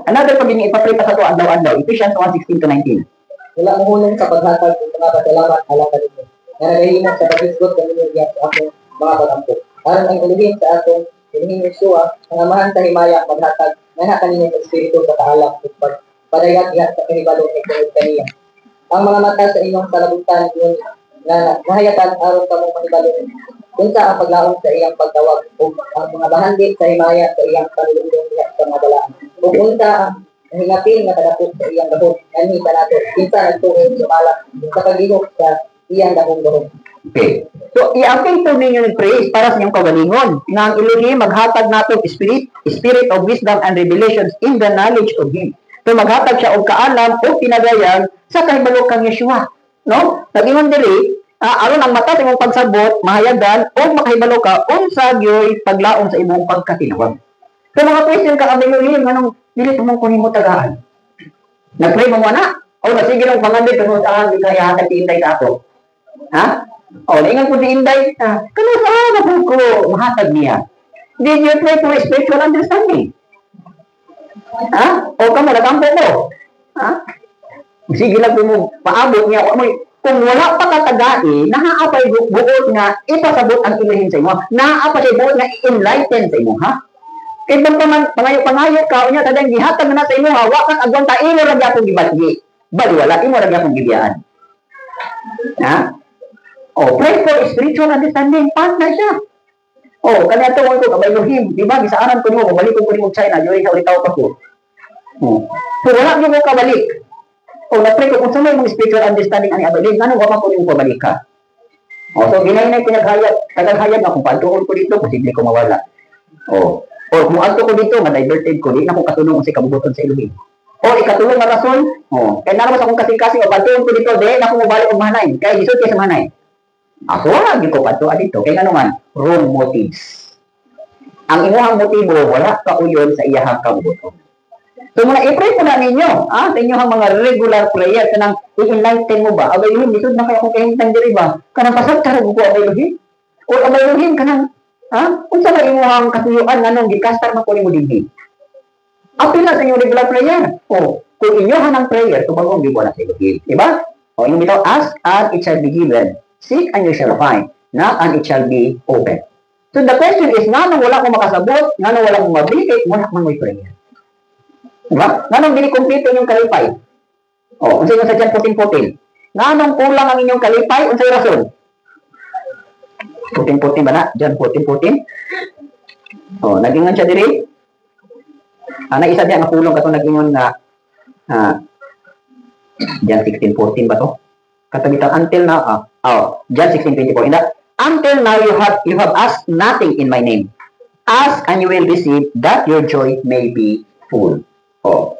Another pag ipapray pa sa to adlaw-adlaw, Ephesians 1:16-19. Wala mo hulong sa paghatag ng mga pasalamat ala kanimo. Narahimok sa paghisgot kanimo diya sa akong mga pagampo. Aron ang uluhin sa atong hinihing Yeshua, ang amahan sa himaya paghatag nga kanimo sa espiritu sa kaalam ug padayat-yat sa kahibalo ni kaniya. Ang mga mata sa inyong kalabutan yun na nahayatan aron kamo mahibalo unsa ang paglaom sa iyang pagtawag ug ang mga bahandi sa himaya sa iyang panulong diha sa mga balaan. Ug unsa ang hingapin nga kadapot sa iyang gahom anhi kanato kinsa nagtuon sa malak sa paglihok sa iyang gahom. Okay. So, i-appeal po ninyo ng praise para sa inyong kagalingon nga ang Elohim maghatag nato spirit of wisdom and revelations in the knowledge of Him. So, maghatag siya og kaalam o pinagayan sa kahibalo kang Yeshua. No? Nag-ingon diri, aron ang mata sa imong pagsabot, mahayagan, o makahibalo ka, unsa gyoy paglaom sa imong pagkatinawag. So, mga question ka, ang Elohim, anong dili mong kunin mo tagaan? Nag-pray mo na? O, nasige ng pangandit, kung saan, di kaya hatag tiintay sa ako. Ha? O, naingan ko tiintay, kano saan ako ko mahatag niya? Did you pray for spiritual understanding? Ha? O, kamo, nagampo ko. Ha? Sige lang mo, paabot niya, kung wala pa katagai, naaapay buot nga ipasabot ang Elohim sa imo. Naaapay buot nga i-enlighten sa imo, ha? Kaya pangayo ka, unya tadang gihatag na sa imo, ha? Wakan agwan ta, imo ra gyapon gibatgi. Baliwala, imo ra gyapon gibiyaan. Ha? O, pray for spiritual understanding, pass na siya. O, kanya ito ko kabay Elohim, di ba? Gisaanan ko mo, mabalik ko mo China, yun sa ulitaw pa ko. So, wala niyo mo kabalik. O, na-pray ko, kung saan may spiritual understanding ang iabalik, ano ba ko yung pabalik ka? O, so, ginay-nay taghayag na kung paantuon ko dito, posible ko mawala. O kung anto ko dito, ma-diverted ko, di na kung katulong kasi kabubuton sa Elohim. O, ikatulong na rason, kaya na naman sa kong kasing-kasing, o paantuon ko dito, di na kung mabalik ang mahanay. Kaya gisod kayo sa mahanay. Ako, wala, di ko paantuan dito. Kaya nga naman, wrong motives. Ang imuhang motibo, wala ka uyon sa iyahang kabubuton. So, muna i-pray po na ninyo, sa inyong mga regular prayer, kanang i-enlighten mo ba? Abayuhin, lisod na kayo kung kahintang diri ba? Kanang pasagtarog ko abayuhin? O abayuhin, kanang, kung saan na inyong katuyuan, anong gikastar na po ni mo digdi? Apil na sa inyong regular prayer. O, kung inyohan ang prayer, tumagong di ko na sa Elohim. Diba? O, inyong bitaw, ask and it shall be given. Seek and you shall find. Knock and it shall be open. So, the question is, nga nang wala kong makasabot, nga nang wala kong mabili, wala kang may prayer. Diba? Nga nang binikomplito yung kalipay. O, unsay yung sa dyan 14-14. Nga nang kulang ang inyong kalipay, unsay rason? 14-14 ba na? Dyan 14-14. O, nagingan siya diri. Isa diyan, nakulong ka ito nagingan na dyan 16-14 ba to? Katabitan, until now, dyan 16-24. Until now, you have asked nothing in my name. Ask and you will receive, that your joy may be full. So,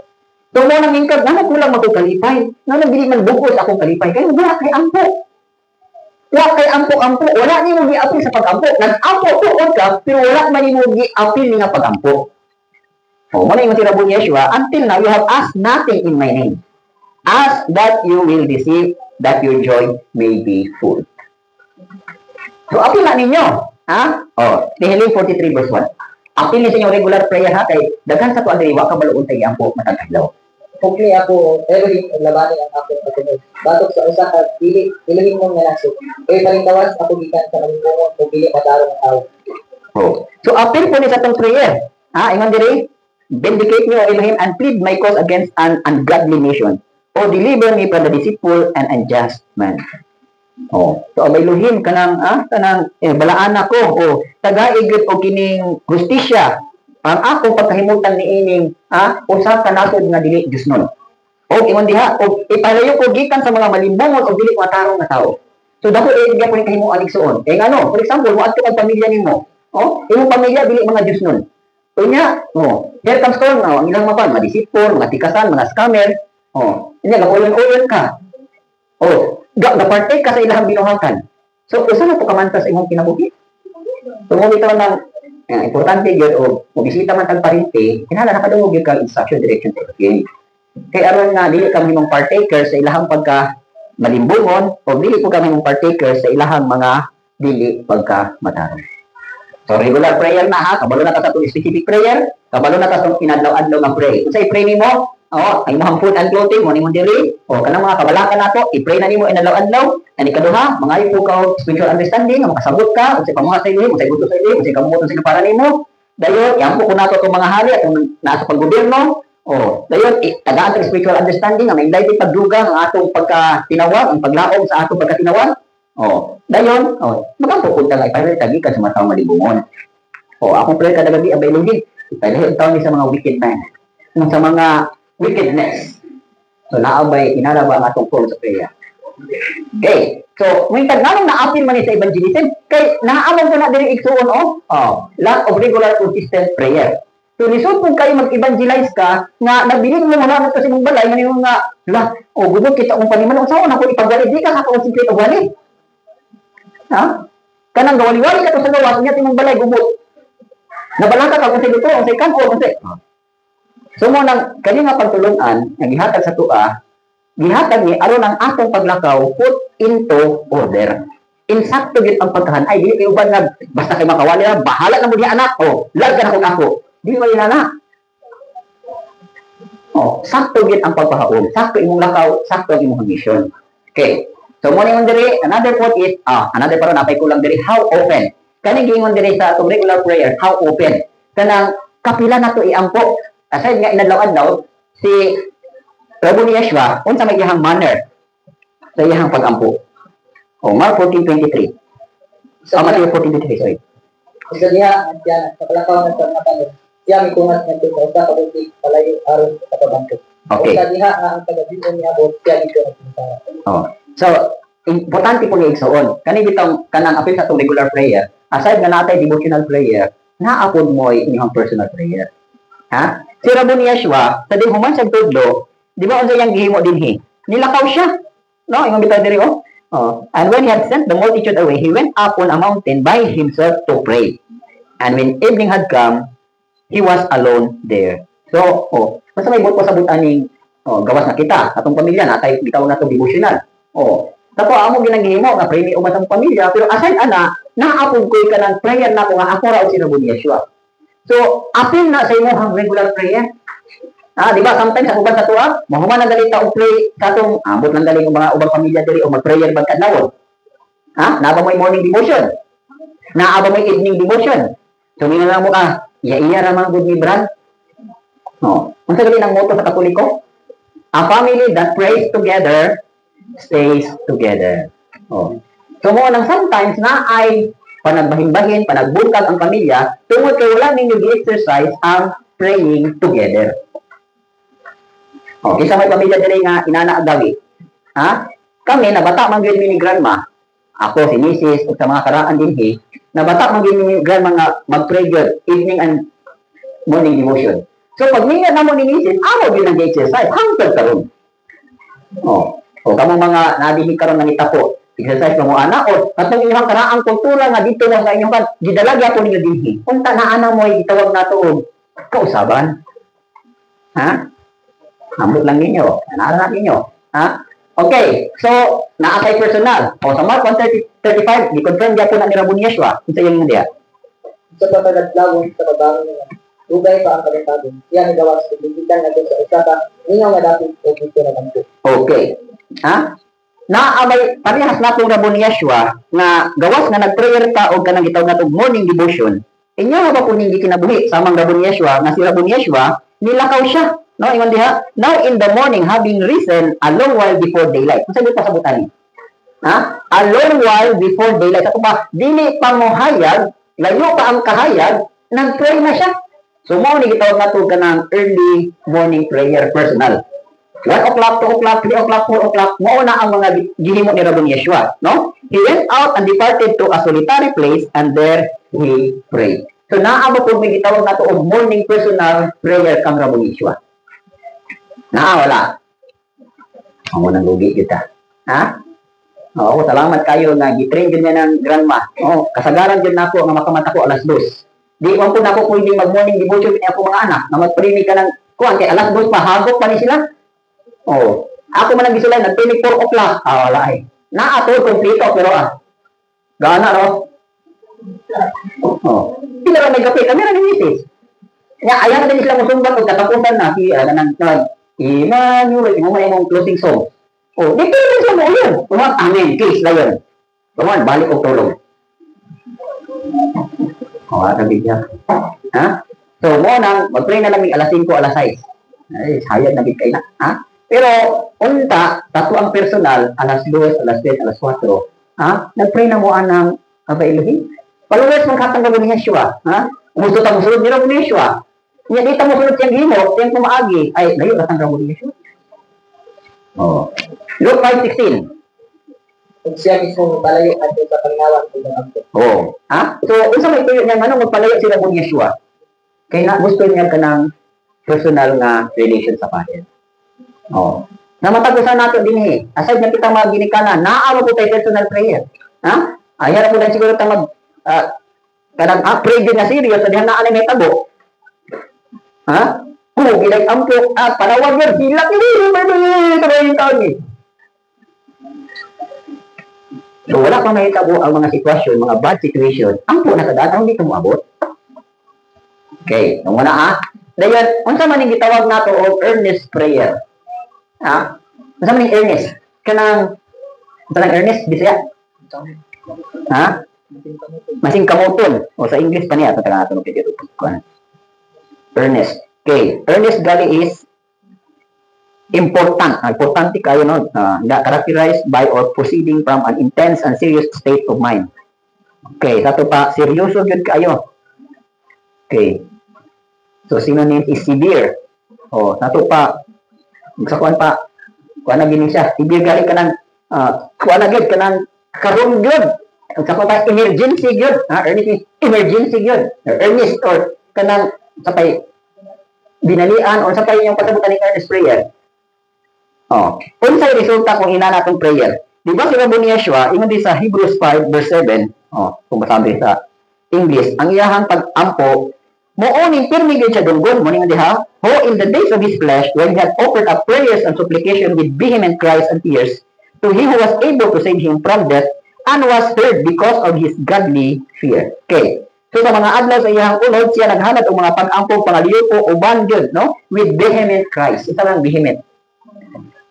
mo nang ingkag, nga kulang magkalipay. Nga nabili ng bugos akong kalipay. Kaya wala kay ampo. Wala kay ampo-ampo. Wala niyo gi-apil sa pag-ampo. Nag-ampo tuod ka, pero wala man niyo gi-apil nga pag-ampo. Mo na yung sinabi ni Yeshua, until now, you have asked nothing in my name. Ask that you will receive, that your joy may be full. So, apil na ninyo. Nehemiah 43 verse 1. Apil ni sa inyong regular prayer ha, kay daghan sa tuwa diri wa ka baluon tay ampo matagalaw. Hopefully ako, Elohim, labani ang akong kasunod. Batok sa usa ka dili, Elohim mong nanasok. Kaya palintawas ako gikan sa malimumon kung dili madarong ang tao. So apil po ni sa tong prayer. Ingon diri, vindicate me, O Elohim, and plead my cause against an ungodly nation. O deliver me from the deceitful and unjust man. O, so may Elohim kanang balaan ako o tagaigit o kining justisya ang ako pagkahimutan ni ining usa ka nasod nga dili Dios nun. O ingon diha o ipalayo ko gikan sa mga malimbungon o dili matarong nga tawo. So dako iya ko ni kahimuan igsuon. Kay ngano, for example, moadto kag pamilya nimo. O, imong pamilya dili mga Dios nun. Unya, here comes storm ang ilang mga madisipon, mga tikasan, mga scammer. Inya gapuyon-uyon ka. Partake ka sa ilahang binuhatan. So, usa na po kamantas imong kinabuhi. So, mo bitaw ng importante gyud o bisita man tag parente, kinahanglan nakadungog gyud ka instruction direction to game. Kay aron nga dili ka mahimong partaker sa ilahang pagka malimbungon o dili po ka mahimong partaker sa ilahang mga dili pagka matarong. So, regular prayer na ha. Kabalo na ka sa itong specific prayer. Kabalo na ka sa itong pinadlaw-adlaw nga pray. Kung sa i-pray nimo, ay mohang food and clothing, mo ni mo diri. Kanang mga kabalakan nato, i-pray na nimo inadlaw-adlaw. And ikaduha, mga ipo ka spiritual understanding, makasabot ka, kung sa pamuha sa iyo, kung sa gusto sa iyo, kung sa kamuton sa para nimo. Dayon, yampo ko nato itong mga hali at nasa paggobyerno. Dayon, tagaan ang spiritual understanding, ang enlightened pagdugang ang atong pagkatinawag, ang paglaom sa atong pagkatinawag. Dayon, magampo ko tayo, ipahilay tagi ka sa mga taong malibungon. Akong prayer kada gabi, abay lugid, ipahilay taon sa mga wicked man, sa mga wickedness. So, naabay, inalaba ang atong call sa prayer. Okay, so, may tagnanong naapin man sa evangelism, kay naamon ko na diri igsuon, lack of regular consistent prayer. So, lisod kung kayo mag-evangelize ka, nga nabilin mo muna ito sa mong balay, manimong nga, gubot kita kung paniman, saan ako ipagalit, di ka kaka-concentrate o galit. Kanang gawali-wali ka to sa gawas, niya timong balay gubot. Nabalaka ka kung sa dito, kung sa ikan, o kung sa... So mo nang kani nga pagtulungan, nga gihatag sa tua, gihatag ni aron ang atong paglakaw put into order. Insakto gid ang pagkahan ay dili kay uban nga basta kay makawali na bahala na mo di anak. Lag ka na kung ako. Dili man na. Sakto gid ang pagpahaom. Sakto imong lakaw, sakto ang imong mission. Okay. So mo ni diri, another point is another para napay kulang diri how often. Kani gingon diri sa atong regular prayer, how often. Kanang kapila nato iampo. Aside nga inadlaw-adlaw si Prabhu ni Yeshua, unsa may iyang manner sa iyang pag-ampo. Mark 14:23. Matthew 14:23, sorry. Isa niya, sa palakaw ng pagmatanon, siya may kungas ng tusa, sa kabuti, palayo, aron sa pabangko. Okay. Isa niya, ang taga-bion niya, siya dito na sinasara. So, importante po ni igsoon. Kani bitong kanang apil sa itong regular prayer, aside nga natay devotional prayer, naapod mo inyong personal prayer. Si Rabbi ni Yeshua, sa din human sa tudlo, di ba unsa yang gihimo dinhi? Nilakaw siya. No, imong bitaw diri and when he had sent the multitude away, he went up on a mountain by himself to pray. And when evening had come, he was alone there. So, basta may buot ko sa butaning gawas na kita, atong pamilya natay bitaw na to devotional. Tapo amo ginagihimo nga pray ni umas ang pamilya, pero aside ana, naapod ko ka ng prayer na ko nga ako ra si Rabbi ni Yeshua. So, apil na sa imong regular prayer. Di ba? Sometimes sa uban sa tuwa, mahuman ang dali ta og pray sa atong ambot lang dali ng mga ubang pamilya diri o mag-prayer pagkadlawon. Naaba mo morning devotion. Naaba mo evening devotion. So, minala mo iya ra mga good ni brad. Unsa gali nang motto sa Katoliko? A family that prays together stays together. So, mo nang sometimes na ay panagbahin-bahin, panagbutag ang pamilya, tungod kay wala ninyo gi-exercise ang praying together. Isa may pamilya diri nga inana agawi. Kami nabata man gyud ni grandma. Ako si Mrs. ug sa mga karaan dinhi, nabata man gyud ni grandma nga mag-pray gyud evening and morning devotion. So pag minga namo ni Mrs. amo gyud ang exercise hangtod karon. Kamo mga nadihi karon nga nitapo. Exercise mo ana o katong inyong karaang kultura nga dito lang sa inyong kan gidalagi ato ninyo dinhi. Unta na ana mo gitawag nato og kausaban. Ambot lang ninyo. Naalala ninyo. Okay. So, naatay personal. Sa Mark 1:35, di-confirm niya po na ni Rabbi ni Yeshua. Ito yung hindi. Sa pagkagatlawon sa babangon niya, tugay pa ang kalintagin. Siya ni gawas sa bigitan natin sa usata, ninyo nga dapat o dito na banto. Okay. Naamay, parehas na itong Rabbi ni Yeshua na gawas nga nag-prayer ka o kanang gitawag na itong morning devotion. Inyo nga po hindi kinabuhi samang Rabon Yeshua, nga si Rabon Yeshua nilakaw siya. No, ingon diha, now in the morning having risen a long while before daylight. Kung sabi pa sa butan. Ha? A long while before daylight. Sa ba, dili pa mo hayag, layo pa ang kahayag, nag-pray na siya. So mo ni gitawag nato kanang early morning prayer personal. 1 o'clock, 2 o'clock, 3 o'clock, 4 o'clock, mauna ang mga gihimo ni Rabon Yeshua, no? He went out and departed to a solitary place and there he prayed. So naa ba po may gitawag nato og morning personal prayer kang Rabon Yeshua? Naa wala. Amo nang lugi kita. Ha? Oo, salamat kayo nga gitrain gyud niya ng grandma. Oh, kasagaran gyud nako nga makamata ko alas 2. Di man po nako pwede mag-morning devotion ni ako mga anak. Na magprimi ka ng kuan kay alas 2 mahagop pa ni sila. Oh, ako man ang gisulay nag 4 o'clock. Ah, wala ay. Naa to kompleto pero gana no. Oh, pila may kape kami ra ni misis. Nga ayan din sila musumbat og katapusan na si nang Emmanuel, mo may mong closing song. Oh, di pwede sa mo yun. Kumang amen, please, na yun. Kumang, balik o tulong. Oh, nabig niya. Ha? So, mo nang, mag-pray na lang alas 5, alas 6. Ay, sayang nabig kayo na. Ha? Pero, unta, tato ang personal, alas 2, alas 10, alas 4. Ha? Nag-pray na mo anang Elohim. Paluwas mong katanggal ni Yeshua. Ha? Umusto ta mo sulod nila ni Yeshua. Yan dito mo sulod siyang himo, siyang pumaagi. Ay, ngayon, katanggal ni Yeshua. Oh. Luke 5:16. Kung siya mismo magpalayo at sa pangyawan ng mga. Oh. Ha? So, unsa may tuyo niya ano magpalayo sila kung Yeshua? Kaya na gusto niya kanang personal nga relation sa Father. Oh. Namatagusan nato din aside na kita mga ginikana, naa po tayo personal prayer. Ha? Ayan po lang siguro ta mag kanang pray din na serious sa dihan na may tabo. Ha? Oh, bilang ampok panawag yun, hilak yun, so, wala pang mahitabo ang mga sitwasyon, mga bad situation, ampo na kadaan, hindi ito moabot. Okay, nung una dayon, unsa man yung gitawag nato o earnest prayer? Ha? Unsa man yung earnest? Kanang earnest, bisaya? Ha? Masing kamuton. O sa English pa niya, tatanga nato ng pwede earnest. Okay, earnest gali is important. Importante kayo no, characterized by or proceeding from an intense and serious state of mind. Okay, sato pa seryoso gyud kayo. Okay. So synonym is severe. Oh, sato pa sa kuan pa kuan na gini siya. Severe gali kanang kuan na gyud kanang karon gyud. Sa kuan pa emergency gyud. Emergency gyud. Earnest or kanang sapay binalian o sa tayo yung patabutan ni earnest prayer. Oh, unsay resulta kung ina natong prayer? Di ba si Rabon Yeshua, ingon di sa Hebrews 5 verse 7, kung masabi sa English, ang iyahang pag-ampo, mooning pirmi gyud siya dunggon, mo ning diha, who in the days of his flesh, when he had offered up prayers and supplication with vehement cries and tears, to him who was able to save him from death, and was heard because of his godly fear. Okay. So sa mga adlaw sa iyang ulod, siya naghanap og mga pag-ampong pangalipo uban gyud, no? With vehement cries. Ito lang vehement.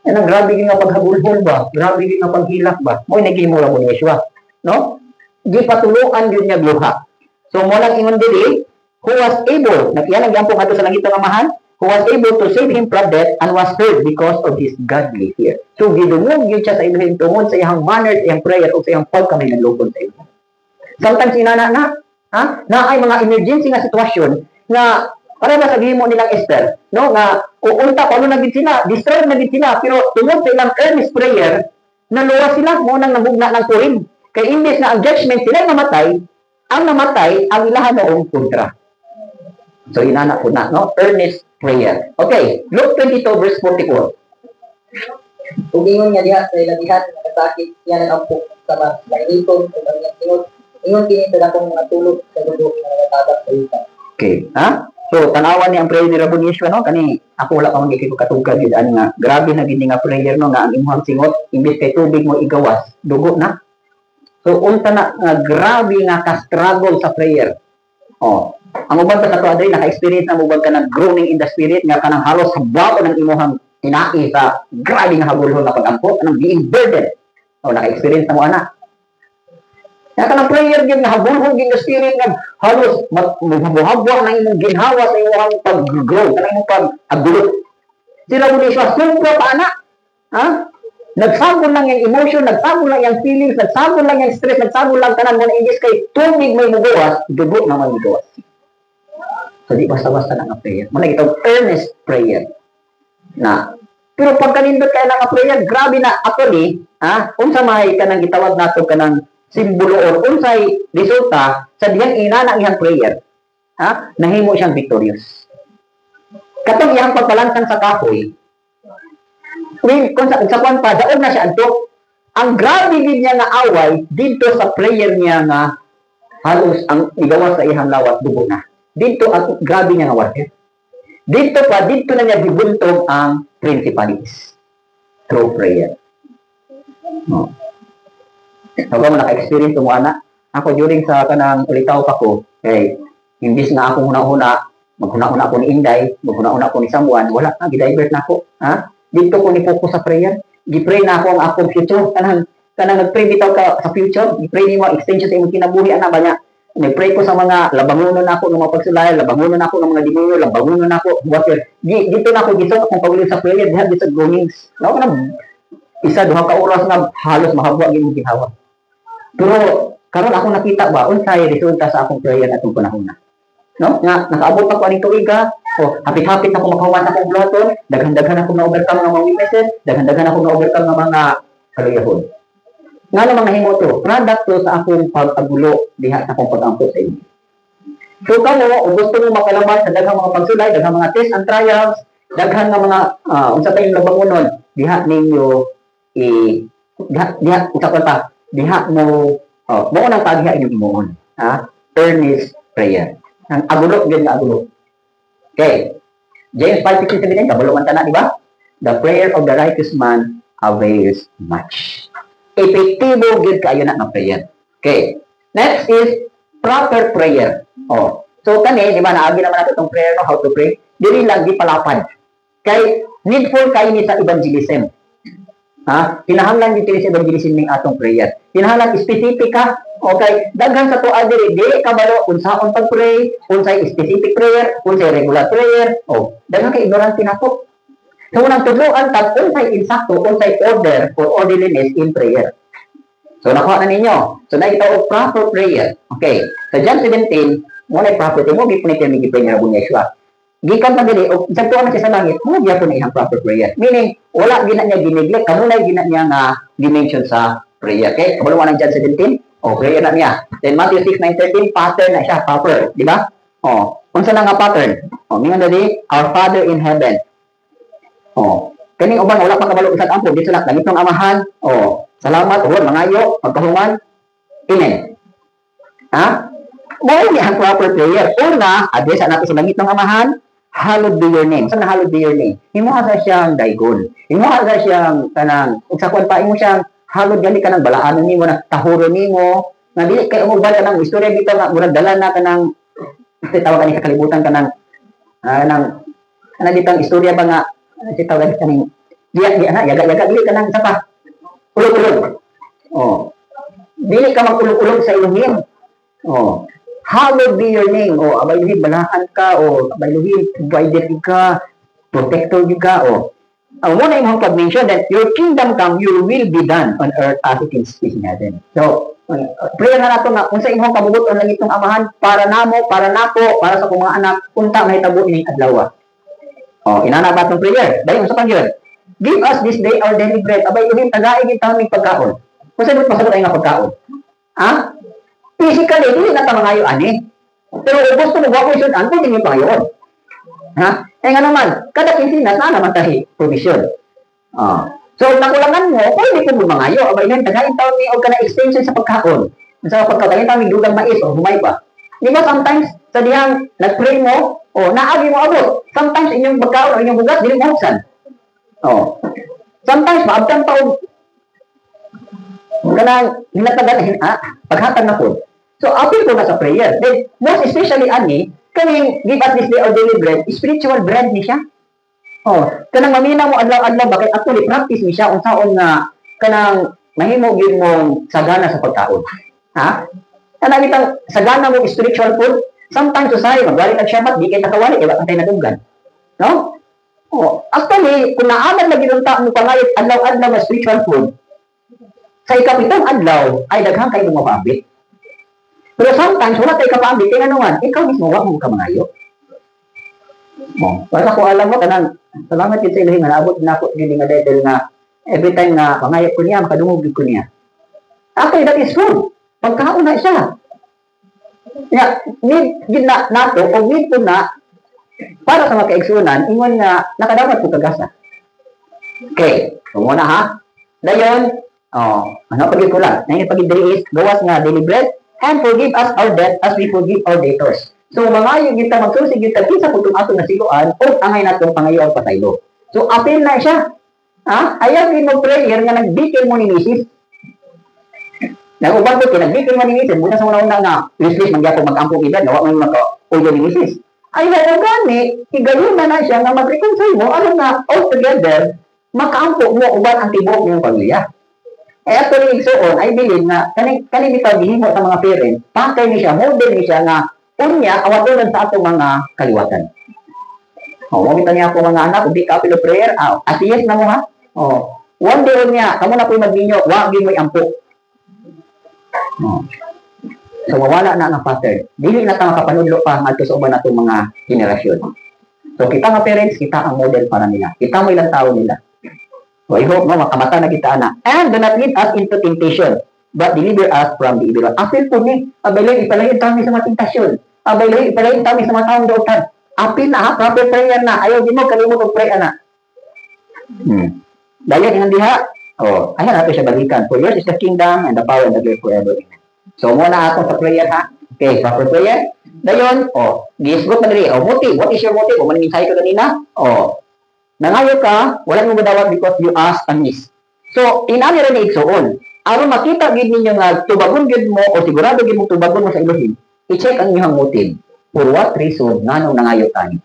Yan ang grabe gyud nga paghagulhol ba? Grabe gyud nga paghilak ba? Mo'y nagihimo ra mo ni Yeshua, no? Gipatuluan gyud niya gluha. So mo lang ingon dili, who was able, nakiyan ang gampong ato sa langit nga amahan, who was able to save him from death and was heard because of his godly fear. So gidungog gyud siya sa Elohim tungod sa iyang manner, sa iyang prayer o sa iyang pagkamay naglugod sa Elohim. Sometimes inana na ay mga emergency nga sitwasyon na para ba sabihin mo nilang Esther, no, nga uunta pa ano na gid sila, destroyed na gid sila, pero tungod sa ilang earnest prayer, naluwas sila mo nang nabugna ng Purim. Kay imbes na ang judgment sila namatay ang ilahan noong kontra. So inana po na, no, earnest prayer. Okay, Luke 22 verse 44. Kung ingon nga diha sa ilang dihat nakasakit, yan ang ampok sa mga ingon sa kanyang tingod. Ingon kini sa akong mga tulog sa lubok na nagatabak sa ita. Okay, ha? So, tanawan ni ang prayer ni Rabon Yeshua, no? Kani, ako wala pa magiging katugkad yun. Ano nga, grabe na gini nga prayer, no? Nga ang imuhang singot, imbis kay tubig mo igawas, dugo na. So, unta na, grabe nga ka-struggle sa prayer. Oh, ang uban pa sa to, naka-experience na uban ka ng groaning in the spirit, nga ka ng halos habao ng imuhang tinai sa grabe nga hagulhol na pag-ampo, anong being burdened. Oh, naka-experience na mo, anak. Kaya ka ng prayer gid nga habulhon gid nga spirit nga halos maghabuhabwa na imong ginhawa sa imong pag-grow, kanang imong pag-agulot. Sila mo siya sobra pa ana. Ha? Nagsabol lang yung emotion, nagsabol lang yung feelings, nagsabol lang yung stress, nagsabol lang tanan mo na English kay tubig may mugawas, dugo na may mugawas. So di basta-basta lang ang prayer. Muna ito earnest prayer. Na pero pag kanindot kay lang ang prayer, grabe na actually, ha? Unsa may kanang gitawag nato kanang simbolo or unsay resulta sa diyang inana iyang prayer, ha? Nahimo siyang victorious. Katong iyang pagpalantang sa kahoy, kung sa kwan pa, daon na siya antok. Ang grabe din niya nga away dito sa prayer niya nga halos ang igawas sa ihang lawat dugo na. Dito ang grabe niya nga warfare. Dito na niya gibuntog ang principalities through prayer. No. Ako mo naka-experience mo ana. Ako during sa kanang ulitaw pa ko, imbis nga ako huna-huna, maghuna-huna ako ni Inday, maghuna-huna ako ni Samuan, wala na, gidivert na ako. Ha? Dito ko ni-focus sa prayer. Gi-pray na ako ang akong future. Kanang nag-pray bitaw ka sa future. Gi-pray nimo extension sa imong kinabuhi ana ba niya. Nag-pray ko sa mga labangonon ako ng mga pagsulay, labangonon ako ng mga demonyo, labangonon ako whatever. Dito na ako gisok akong paguli sa prayer diha sa gonings. No kana isa duha ka oras nga halos mahabwa gyud gihawa. Pero karon ako nakita ba unsay resulta sa akong prayer atong panahon na. No? Nga nakaabot ako aning tuig ka. Hapit-hapit ako makahuman akong bloton, daghan-daghan ako na-overcome ng mga weaknesses, daghan-daghan ako na-overcome ng mga kaluyahon. Nga namang nahimo to, product to sa akong pag-agulo diha sa akong pag-ampot sa inyo. So kamo, kung gusto mo makalaman sa daghang mga pagsulay, daghang mga tests and trials, daghang nga mga unsa tayong labangonon, diha ninyo diha mo mo nang paghiha inyong imuon, ha? Earnest prayer. Ang agulo gyud nga agulo. Okay. James 5:16-17, kabalo man tana, di ba? The prayer of the righteous man avails much. Epektibo gyud kaayo na nga prayer. Okay. Next is proper prayer. So kani, di ba, naagi naman nato itong prayer no, how to pray. Dili lang gipalapad. Kay needful kayo ni sa evangelism. Ha? Kinahanglan dito sa evangelism ning atong prayer. Kinahanglan specific ka. Okay, daghan sa tuwa diri, dili ka balo unsaon pag-pray, unsay specific prayer, unsay regular prayer. Daghan ka ignorante nako. So unang tudloan tag unsay insakto, unsay order or orderliness in prayer. So nakuha na ninyo. So na ito proper prayer. Okay. So John 17, mo na proper prayer mo gipunit ni gipray nga bunya Yeshua. Gikan pa dili og sagtuan na siya sa langit, mo gyapon na ihang proper prayer. Meaning wala gina niya gineglect, kanunay gina niya nga dimension sa prayer. Okay? Kabalo man ang John 17. Prayer na niya. Then Matthew 6:9-13, pattern na siya, proper, di ba? Unsa na nga pattern? Mingon dali, our Father in heaven. Kaning uban wala pa kabalo usad ampo, dito na langit ng amahan. Salamat, mangayo, pagkahuman. Amen. Ha? Mo ni ang proper prayer. Una, address natin sa langit ng amahan, hallowed be your name. Saan na hallowed be your name? Imo asa siyang daigon. Imo asa siyang kanang ugsakon pa imo siyang halod gali ka ng balaan nimo na tahuro nimo nga dili kay umugban ka ng istorya bitaw nga murag dala na ka ng tawag ani kakalibutan ka ng ditang istorya ba nga tawag ka ning yaga dili ka ng sapa ulog-ulog dili ka magulog-ulog sa Elohim hallowed be your name abay Elohim balahan ka abay Elohim provider ka protector ka ang muna yung pag-mention that your kingdom come, your will be done on earth as it is in heaven. So, prayer na nato nga, kung sa imong kabugot o langit ng amahan, para namo, para nako, para sa kong mga anak, punta may tabo ining adlaw. Inana ba itong prayer? Dayon sa Panginoon. Give us this day our daily bread. Abay, yung tagaig yung taming pagkaon. Kung saan masagot ay nga pagkaon? Physically, hindi na tamangayo ani. Pero gusto mo ba ko yun, ano din yung pangayon? Nga naman, kada kinsinas na naman tayo provision. So, nakulangan mo, pwede ko bumangayo. Aba, yun, tagayin taon ni o ka na extension sa pagkaon. Sa pagkakain taon ni dugang mais o humay pa. Di ba sometimes, sa diyang nag-pray mo, naagi mo abot. Sometimes, inyong pagkaon o inyong bugas, dili mo huksan. Sometimes, maabtang taon. Kanang, hinatagan, paghatag na po. So, apil ko na sa prayer. Then, most especially, ani, kaning give us this day our daily bread, spiritual bread ni siya. Kanang mamina mo adlaw-adlaw bakit actually practice ni siya unsaon nga kanang mahimo gyud mong sagana sa pagkaon. Ha? Ana bitang sagana mo spiritual food, sometimes usay magwali tag Shabbat di kay nakawali iba antay nadunggan. No? Oh, actually, kung naamad lagi ng tao mo pangayot adlaw-adlaw na spiritual food, sa ikapitong adlaw ay daghang kay mapabit. Pero sometimes wala kay kapabit kay nanuan, ikaw mismo wa mo ka mangayo. Para ko alam mo kanang salamat yun sa ilahin nga abot na ako gini nga dahil nga every time na pangayot ko niya makadungog ko niya. Actually, that is food. Pagkaon na siya. Ya, need gid na nato o need po na para sa makaigsunan ingon nga nakadapat po kagasa. Okay, so muna ha. Dayon, ano pagid ko lang. Nain pagid diri is gawas nga daily bread and forgive us our debt as we forgive our debtors. So mga yung kita magsusig kita kinsa putong ato na siluan o angay natong pangayo ang pasaylo. So apil na siya. Ha? Ayaw din mo prayer nga nagbikil mo ni Mrs. Nag-uban ko, kinagbikil mo ni Mrs. Muna sa una-una nga, useless, magyapong mag-ampong edad, nawa mo yung maka-ulo ni Mrs. Ay, gani, igayon na siya nga mag-reconcile mo, alam na, all together, maka-ampo mo, uban ang tibok ng pamilya. Eh, ato rin igsoon, I believe nga, kaning bitaw gihimo sa mga parents, pakay ni siya, model ni siya nga, unya, awatulan sa atong mga kaliwatan. Mamita niya ako mga anak, hindi ka apilo prayer, asiyas na mo ha. One day niya, kamo na po mag-inyo, wag mo'y ampo. So mawala na ang pattern. Dili na ta makapanudlo pa ngadto sa uban natong mga henerasyon. So kita nga parents, kita ang model para nila. Kita mo ilang tao nila. So I hope makamata na kita na. And do not lead us into temptation, but deliver us from the evil one. Apil po ni, abalay ipalayin kami sa mga tentasyon. Abalay ipalayin kami sa mga taong dautan. Apil na ha, proper prayer na. Ayaw din mo kalimot og prayer na. Dayon ingon diha. Ayan nato siya balikan. For yours is the kingdom and the power and the glory forever. So, muna ako sa prayer ha. Okay, proper prayer. Dayon, gisgot na dali. Motive. What is your motive? Maninsay ka kanina? Nangayo ka, wala mo madawat because you ask amiss. So, inani rin igsoon. Aron makita gid ninyo nga tubagon gid mo o sigurado gid mo tubagon mo sa Elohim, i-check ang inyong motive. For what reason nganong nangayo ka ni?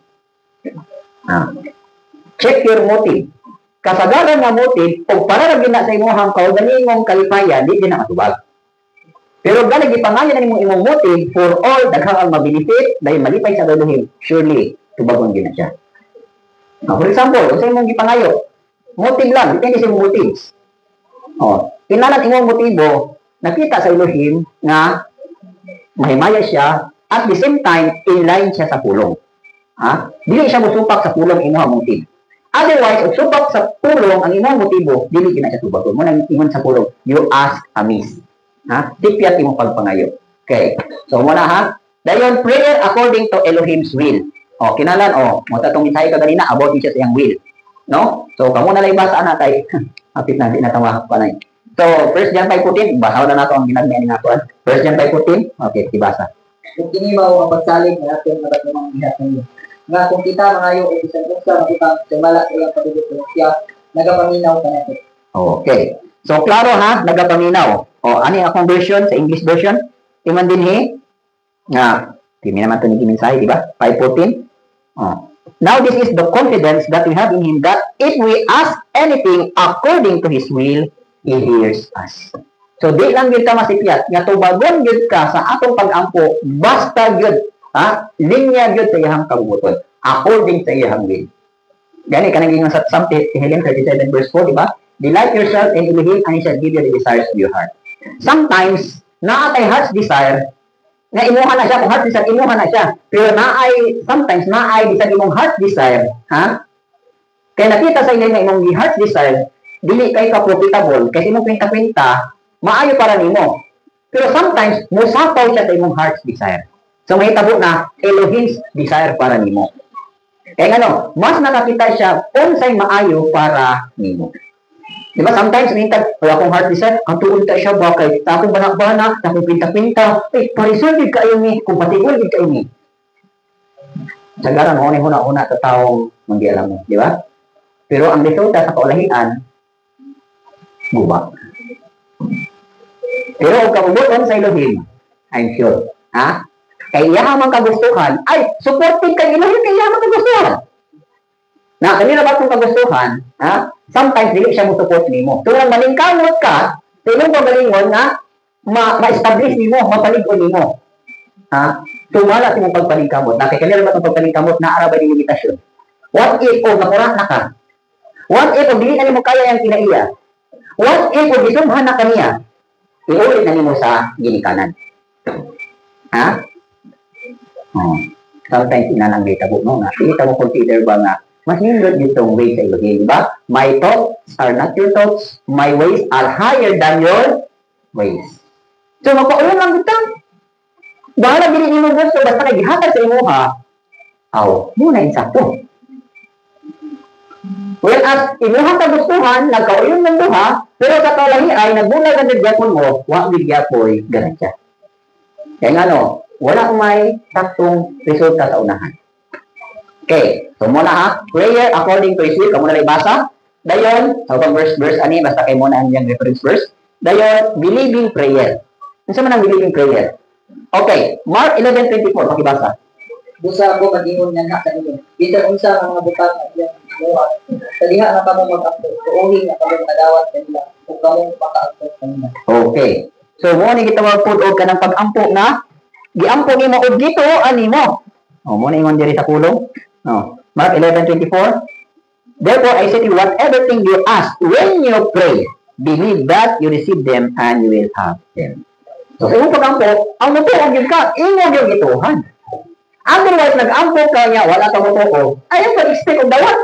Check your motive. Kasagaran nga motive, o para na gina sa imong kaugalingong kalipayan, di na matubag. Pero galing ipangalan na imong motive for all daghang ang mabenefit dahil malipay sa Elohim, surely tubagon gina siya. For example, kung sa imong gipangayo, motive lang, depende sa imong motives. Kinalan imong motibo, nakita sa Elohim nga mahimaya siya at the same time in-line siya sa pulong. Dili siya musupak sa pulong imong motive. Otherwise, ug supak sa pulong ang imong motibo, dili gina siya tubagon. Mo nang ingon sa pulong, you ask amiss. Tipyat imong pagpangayo. Okay. So muna ha. Dayon prayer according to Elohim's will. Kinalan mo tatong mensahe ka ganina about siya sa iyang will. No? So kamo na lang basa ana kay apit na di na tawa pa nay. So 1 John 5:14, basaw na nato ang ginagmay ni nato. 1 John 5:14. Okay, ibasa. Kung kini mao ang pagsalig nga aton mga diha kanyo. Nga kung kita mangayo o bisan unsa makita sumala ilang pagdudot siya nagapaminaw kanato. Okay. So klaro ha, nagapaminaw. Ani akong version sa English version? Iman din nga kini naman to ni mensahe, di ba? 5:14. Now this is the confidence that we have in him that if we ask anything according to his will, he hears us. So di lang gyud ka masipyat nga tubagon gyud ka sa atong pag-ampo basta gyud linya gyud sa iyang kabubuton according sa iyang will. Gani kanang gingon sa Psalm 37 verse 4, di ba? Delight yourself in Elohim and he shall give you the desires of your heart. Sometimes naatay heart's desire na imuha na siya, kung heart desire imuha na siya, pero sometimes naay bisag imong heart desire, kaya nakita sa inyo nga imong heart desire dili kay ka profitable kasi imong kwenta-kwenta maayo para nimo, pero sometimes musapaw siya sa imong heart's desire. So mahitabo na Elohim's desire para nimo. Kaya mas nakakita siya unsay maayo para nimo. Diba, sometimes minta, wala akong heart desire, ang tuon ta siya, bakit? Akong banak-banak, akong pinta-pinta, parisolid kayo ni, compatible kayo ni. Sagaran, huna-huna sa taong manggialam mo, di ba? Pero ang resulta sa kaulahian, guba. Pero kung kamubuton sa Elohim, I'm sure, kaya yaman kagustuhan, ay, supported kay Elohim, kaya yaman kagustuhan. Na kanina ba itong kagustuhan, sometimes dili siya mo support nimo. Kung nang malingkamot ka, tulong pagalingon nga ma-establish nimo, mapalig-on nimo. Ha? So, wala sa mong pagpalingkamot. Nakikanila ba itong pagpalingkamot na arabay ng limitasyon? What if, nakurat na ka? What if, dili na nimo kaya yung kinaiya? What if, gisumhan na kaniya? Iulit na nimo sa ginikanan. Ha? Sometimes inalang ditabo mo nga. Kita mo consider ba nga, mas nindot ditong ways sa Elohim, di ba? My thoughts are not your thoughts. My ways are higher than your ways. So, magpaulan lang dito. Bahala dili nimo gusto, basta kay gihatag sa imo ha. Muna insakto. Well, as imuha ka gustuhan, nagkauyon ng duha, pero sa kalahi ay nagbulag ang nagyapon mo, wa bigyapoy ganansya. Kaya nga wala may saktong resulta sa unahan. Okay, so muna ha, prayer according to His will, kamo na ibasa. Dayon, sa verse ani, basta kay muna ang reference verse. Dayon, believing prayer. Ano man ang believing prayer? Okay, Mark 11:24, pakibasa. Busa ako mag-ingon nga na sa inyo. Bisan unsa ang mga butang at iyang buhat. Sa diha na kamo mag-akto. Tuuhin na kamo nadawat kanila. Kung kamo makaakto kanila. Okay. So, mo ni kita magpudog ka ng pag-ampo na giampo nimo og gito animo. Mo na ingon diri sa kulong. Mark 11:24. Therefore, I say to you, whatever thing you ask when you pray, believe that you receive them and you will have them. So, sa imong pag-ampo, ang mutuog yun ka, imo yung gituhan. Otherwise, nag-ampo ka niya, wala ka mutuog. Ayaw pag-expect og dawat.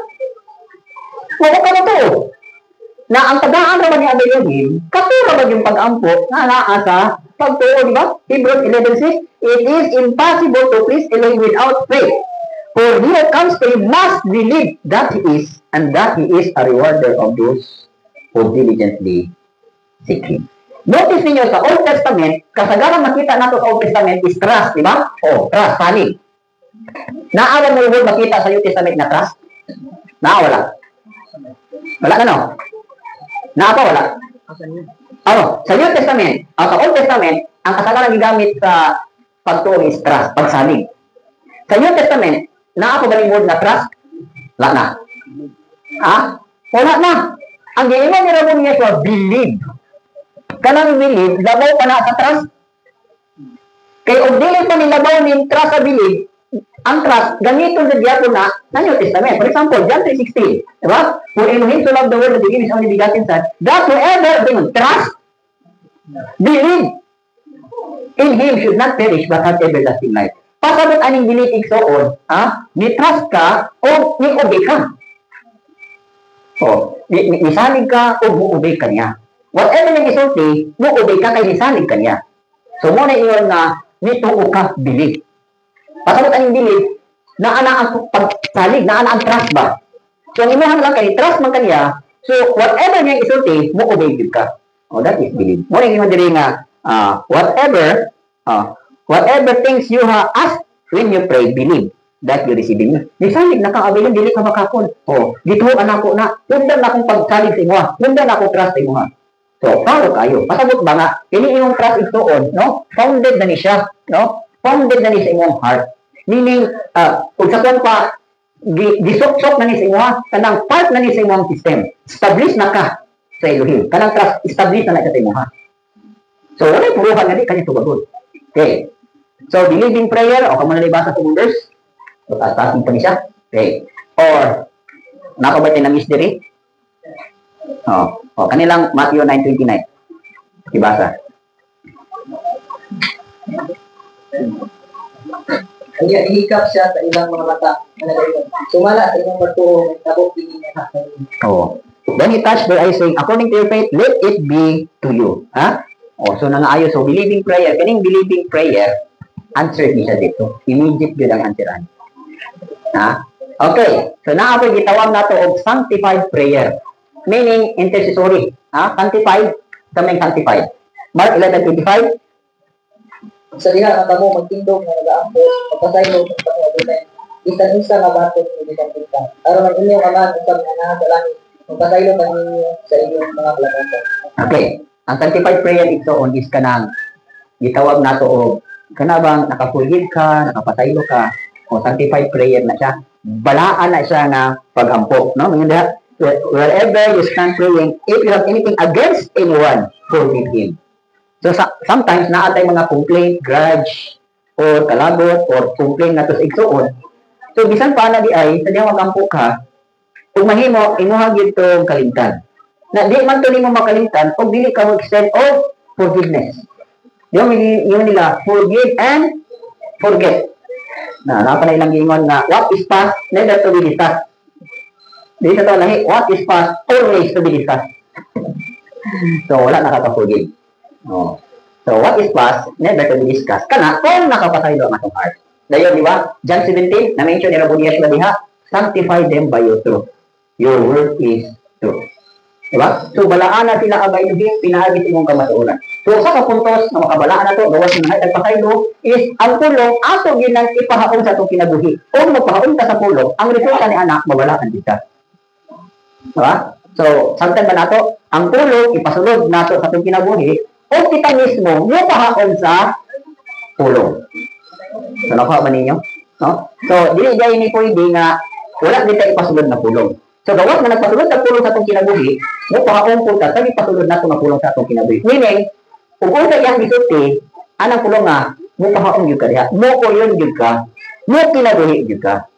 Wala ka mutuog. Na ang tagaan naman ni Elohim, katulad ba yung pag-ampo na naa sa pagtuo, di ba? Hebrews 11:6, it is impossible to please Elohim without faith. For he who comes to him must believe that he is, and that he is a rewarder of those who diligently seek him. Notice niyo sa Old Testament, kasagaran makita nato sa Old Testament is trust, di ba? Trust, salig. Naawan mo yung makita sa New Testament na trust? Wala. Wala na wala? Sa New Testament, sa Old Testament, ang kasagaran gigamit sa pagtuon is trust, pagsalig. Sa New Testament, ba yung word na trust? Wala na. Wala na. Ang giingon ni Rabbi Yeshua, believe. Kanang believe, labaw pa na sa trust. Kaya og dili pa nilabaw ni trust sa believe, ang trust, gamiton sa diyapo na New Testament. For example, John 3:16. Diba? For Elohim so loved the world that he gave his only begotten Son, that whoever trust, believe in him should not perish but have everlasting life. Pasabot aning believe igsoon, ni trust ka o ni obey ka. Nisalig ka o mo-obey ka niya. Whatever yung isulti, mo-obey ka kay nisalig ka niya. So, muna iyon na nituo ka believe. Pasabot ang believe, naana ang pagsalig, naana ang trust ba? So, ang imuhan lang kay trust man kaniya, so, whatever niyang isulti, mo-obey ka. That is believe. Muna iyon diri nga, whatever things you have asked when you pray, believe that you receive it. Nisalig na kang abay yung dili ka makakon. Gituon ako na, hundan na akong pagsalig sa imuha, hundan na akong trust sa imuha. So, paro kayo. Pasabot ba nga, ini yung trust itoon, founded na ni siya, founded na ni sa imong heart. Meaning, kung sa kwan pa, gisok-sok na ni sa imong, kanang part na ni sa imong system. Establish na ka sa Elohim. Kanang trust, establish na ka sa imong. So, wala yung puruhan nga di, kanya tubagod. Okay. So, believing prayer, kung mo nalibasa sa mong verse, so, tasin pa ni siya. Okay. Or, nakabati na mystery. Kanilang Matthew 9:29. Ibasa. Kaya ihikap siya sa ilang mga mata na nagayon. Sumala sa inyong pagtuo, tabok din niya sa Then he touched their eyes saying, according to your faith, let it be to you. So nangaayos. So believing prayer, kaning believing prayer, answer niya dito. Immediate yun ang answeran. Okay. So naapoy gitawag nato og sanctified prayer. Meaning intercessory. Sanctified, kaming sanctified. Mark 11:25. Sa diha ang kamo magtindog nga nagaampo, magpasaylo sa pagkabulan. Bisan-isa nga batok ni bitang-bitang. Aron ang inyong amahan usab nga naa sa langit, magpasaylo kaninyo sa inyong mga kalakasan. Okay. Ang sanctified prayer itoon is kanang gitawag nato og kanabang nakapulgid ka, nakapasaylo ka, o sanctified prayer na siya. Balaan na siya nga pagampo, no? Mga wherever you stand praying, if you have anything against anyone, forgive him. So sometimes naatay mga complaint, grudge, or kalagot, or complaint na to sa igsuon. So bisan pa na di ay, sa diya magampo ka, kung mahimo, imuha gyud tong kalimtan. Na di man to nimo makalimtan, pag dili ka mag-extend of forgiveness. Yung nila, forgive and forget. Napa na ilang gingon nga, what is past, never to be discussed. Di sa to lahi, what is past, always to be discussed. So, wala nakaka-forgive. Oh. So, what is past, never to be discussed. Kana, kung nakapasaylo ang atong heart. Dayon, di ba? John 17, na-mention ni Rabbi Yeshua diha, sanctify them by your truth. Your word is truth. Diba? So, balaan na sila abay nubing, pinahagit imong kamatuoran. So, sa kapuntos na makabalaan na to, gawas na nagpakaylo, is ang pulong, ato ginang ipahaon sa itong kinabuhi. Kung magpahaon ka sa pulong, ang resulta ni anak, mabalaan kita. Diba? So, samtang ba nato, ang pulong, ipasulod nato sa itong kinabuhi, o kita mismo, pahaon sa pulong. So, nakuha ba ninyo? No? So, dili dahil ni pwede nga, wala dito ipasulod na pulong. So, gawas na nagpasulod na pulong sa itong kinabuhi, pahaon po ta, sabi pasulod na ito na pulong sa itong kinabuhi. Meaning, kung unsa iyang gisulti, anang pulong nga, pahaon yun ka diha, ko yun yun ka, kinabuhi yun ka.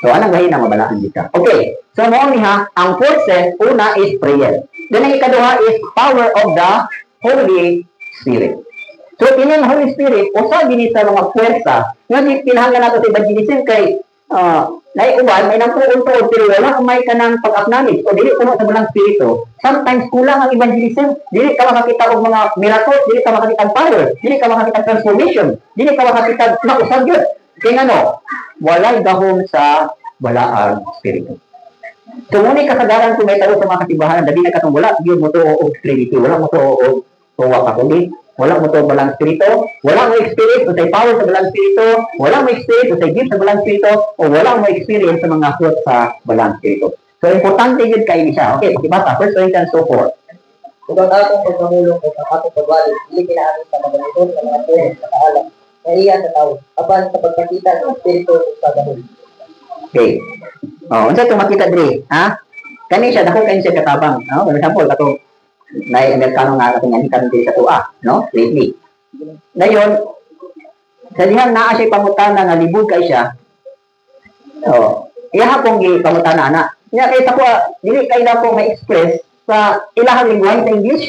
So, anang gahin na mabalaan dito. Okay, so mo niha, ang fourth sense, una is prayer. Then ang ikaduha is power of the Holy Spirit. So, kining Holy Spirit, usa gini sa mga puwersa, nga pinahanglan nato sa evangelism kay naiuban, may nagtuon-tuon, pero wala may kanang pag-acknowledge o dili puno sa bulang spirito. Sometimes kulang ang evangelism, dili ka makakita og mga miracles, dili ka makakita og power, dili ka makakita transformation, dili ka makakita na usab gyud. Kaya ano, walay gahom sa balaang spirito. So muna kasagaran kung may tao sa mga katibahan, dali na katong wala gyud mo to og Trinity, wala mo to og tuwa ka kundi wala mo to balang spirito, wala mo experience o say power sa balang spirito, wala mo experience o say gift sa balang spirito, o wala mo experience sa mga fruit sa balang spirito. So, importante yun kayo siya. Okay, pakibasa, 1 Corinthians 2:4. Kung ang akong pagpamulong o kapatid pagwali, hindi kinaamin sa mga ganito sa mga tuwing sa kaalam, na iya sa tao, apan sa pagpakita ng spirito sa gahol. Okay. Unsa ito makita diri, ha? Kani siya, dako kayo siya katabang. For example, katong Amerikano nga natin yan kami sa tua, no? Lately. Ngayon, sa dihang naa siya pamutana nga libog kay siya, iya kong pamutana na. Nga kay sa kuha, dili kay na kong ma-express sa ilahang lingwahe sa English.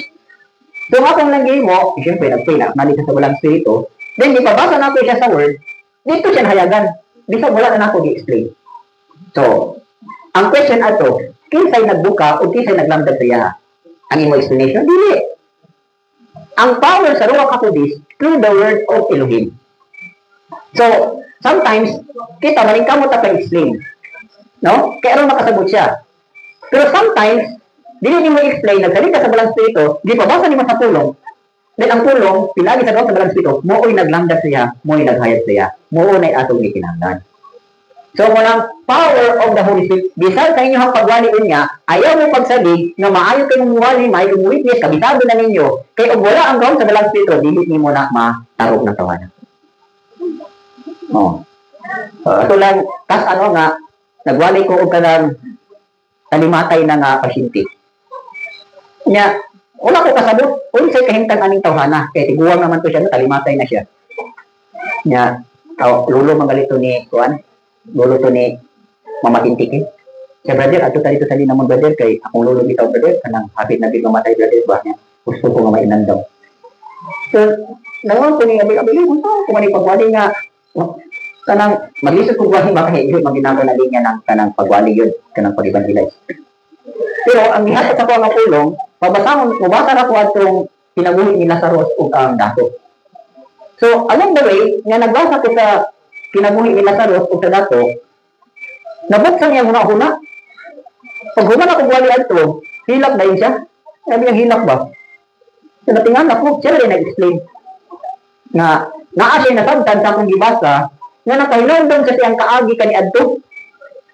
So, akong lagi mo, siyempre, nagpay na, nalita sa walang spirito, then, ipabasa na ko siya sa word, dito siya nahayagan. Bisa wala na ako i-explain. So, ang question ato, kinsay nagbuka o kinsay naglamdag sa iya? Ang imo explanation, dili. Ang power sa Ruach HaKodesh through the word of Elohim. So, sometimes, kita maningkamot na pa-explain. No? Kaya aron makasabot siya. Pero sometimes, dili ni mo explain, nagsalita sa balang spirito, di pa basa ni mo sa pulong. Then ang pulong, pinagi sa balang spirito, moo'y naglamdag siya, moo'y naghayat siya, moo'y atong ikinahanglan. So, walang power of the Holy Spirit. Bisan sa inyong pagwaliin niya, ayaw mo pagsadig na maayo kayong muwali, maayo kayong witness, kabisado na ninyo. Kaya kung wala ang gawin sa dalang spirito, dilit niyo mo na matarog ng tawanan. Ito lang, kas ano nga, nagwali ko og kanang talimatay na nga pasyente. Nya, wala ko kasabot, kung sa'y kahintang aning tawhana, kaya tiguwang naman to siya, talimatay na siya. Nya, lulo mangalito ni Juan, lolo to ni Mama Tintik eh. Siya brother, ato tayo sa linamon brother, kay akong lolo bitaw brother, kanang hapit na big mamatay brother, ba niya, gusto ko nga mainan daw. So, naman ko ni abig-abig, kung mani pagwali nga, kanang maglisod kong gwali ba kahit yun, maginago na linya ng kanang pagwali yun, kanang pag-evangelize. Pero ang nihatot ako ang pulong, mabasa na po atong pinagulit ni Lazarus o ang dato. So, along the way, nga nagbasa ko sa kinabuhi ni Lazarus o sa dato, nabuksan niya huna-huna. Pag huna na kung wali ito, hilak na yun siya. Sabi niya, hilak ba? So, natingan ako, siya rin nag-explain na siya nasabtan sa akong gibasa nga nakahinandong kasi ang kaagi ka ni Adto.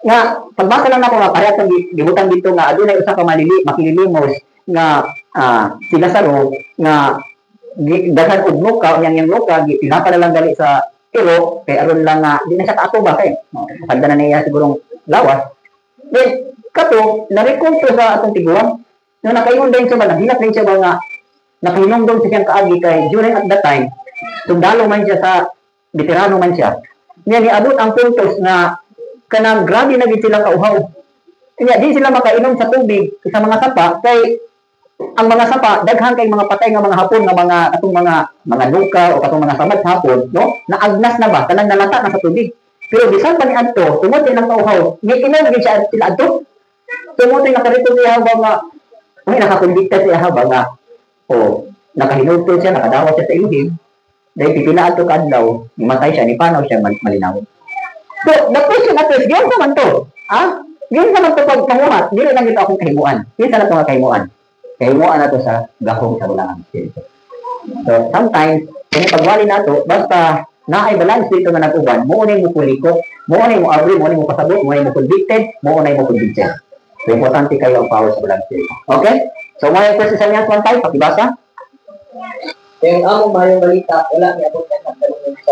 Nga, pagbasa lang ako nga, parehas ang gibutan dito nga, adunay usa ka makililimos nga si Lazarus nga daghan og luka, yang luka, pinapa na lang dali sa pero, kaya aron lang nga, di na siya kaato ba kayo? Handa na niya sigurong lawas. Then, kato, na-record sa atong tiguan. Nung nakaingon din siya ba, naghilat din siya ba nga, nakahinungdong sa siyang kaagi kay during at that time, sundalo man siya sa veterano man siya. Niya niabot ang puntos na kanang grabe na gid sila kauhaw. Kanya di sila makainom sa tubig sa mga sapa kay ang mga sapa daghan kay mga patay nga mga hapon nga mga atong mga nuka o katong mga samad sa hapon, no? Naagnas na ba kanang nalata na sa tubig. Pero bisan pa ni adto, tungod lang kauhaw, ni inom gid siya sila adto. Tungod nakarito siya habang nga may nakakonbikta siya habang nga nakahinugtod siya, nakadawa siya sa iluhin. Dahil pipila ato kadlaw, nimatay siya, nipanaw siya, malinaw. So, the question at is, yun naman to. Yun naman to pag panguhat, hindi lang ito akong kahimuan. Yun sana ito nga kahimuan. Kahimuan na to sa gahong sa walang spirito. So, sometimes, kung pagwali na to, basta naay balang spirito nga nag-uban, muunay mo kuliko, muunay mo abri, muunay mo pasabot, muunay mo convicted, muunay mo convicted. So, importante kayo ang power sa walang spirito. Okay? So, mga question sa niya, 1-5, pakibasa. Yung among mayong balita, wala niya abot na sa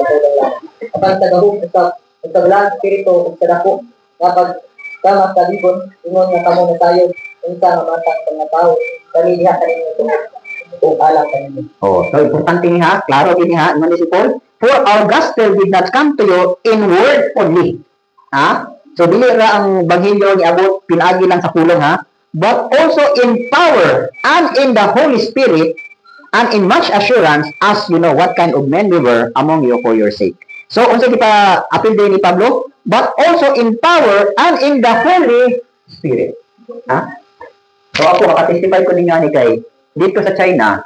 tulang lang. Kapag tagahong sa balang spirito, sa dako, kapag kama sa libon, ingon na kamo na tayo, unsa nga matang sa mga tao, kami diha kanino ito, o alam kanino. So importante niya, klaro din niya, ingon ni si Paul, for our gospel did not come to you in word only. So dili ra ang baghilyo ni abot pinagi lang sa pulong but also in power and in the Holy Spirit and in much assurance as you know what kind of men we were among you for your sake. So, unsa kita apil din ni Pablo? But also in power and in the Holy Spirit. So, ako, makatestify ko din nga ni kay, dito sa China,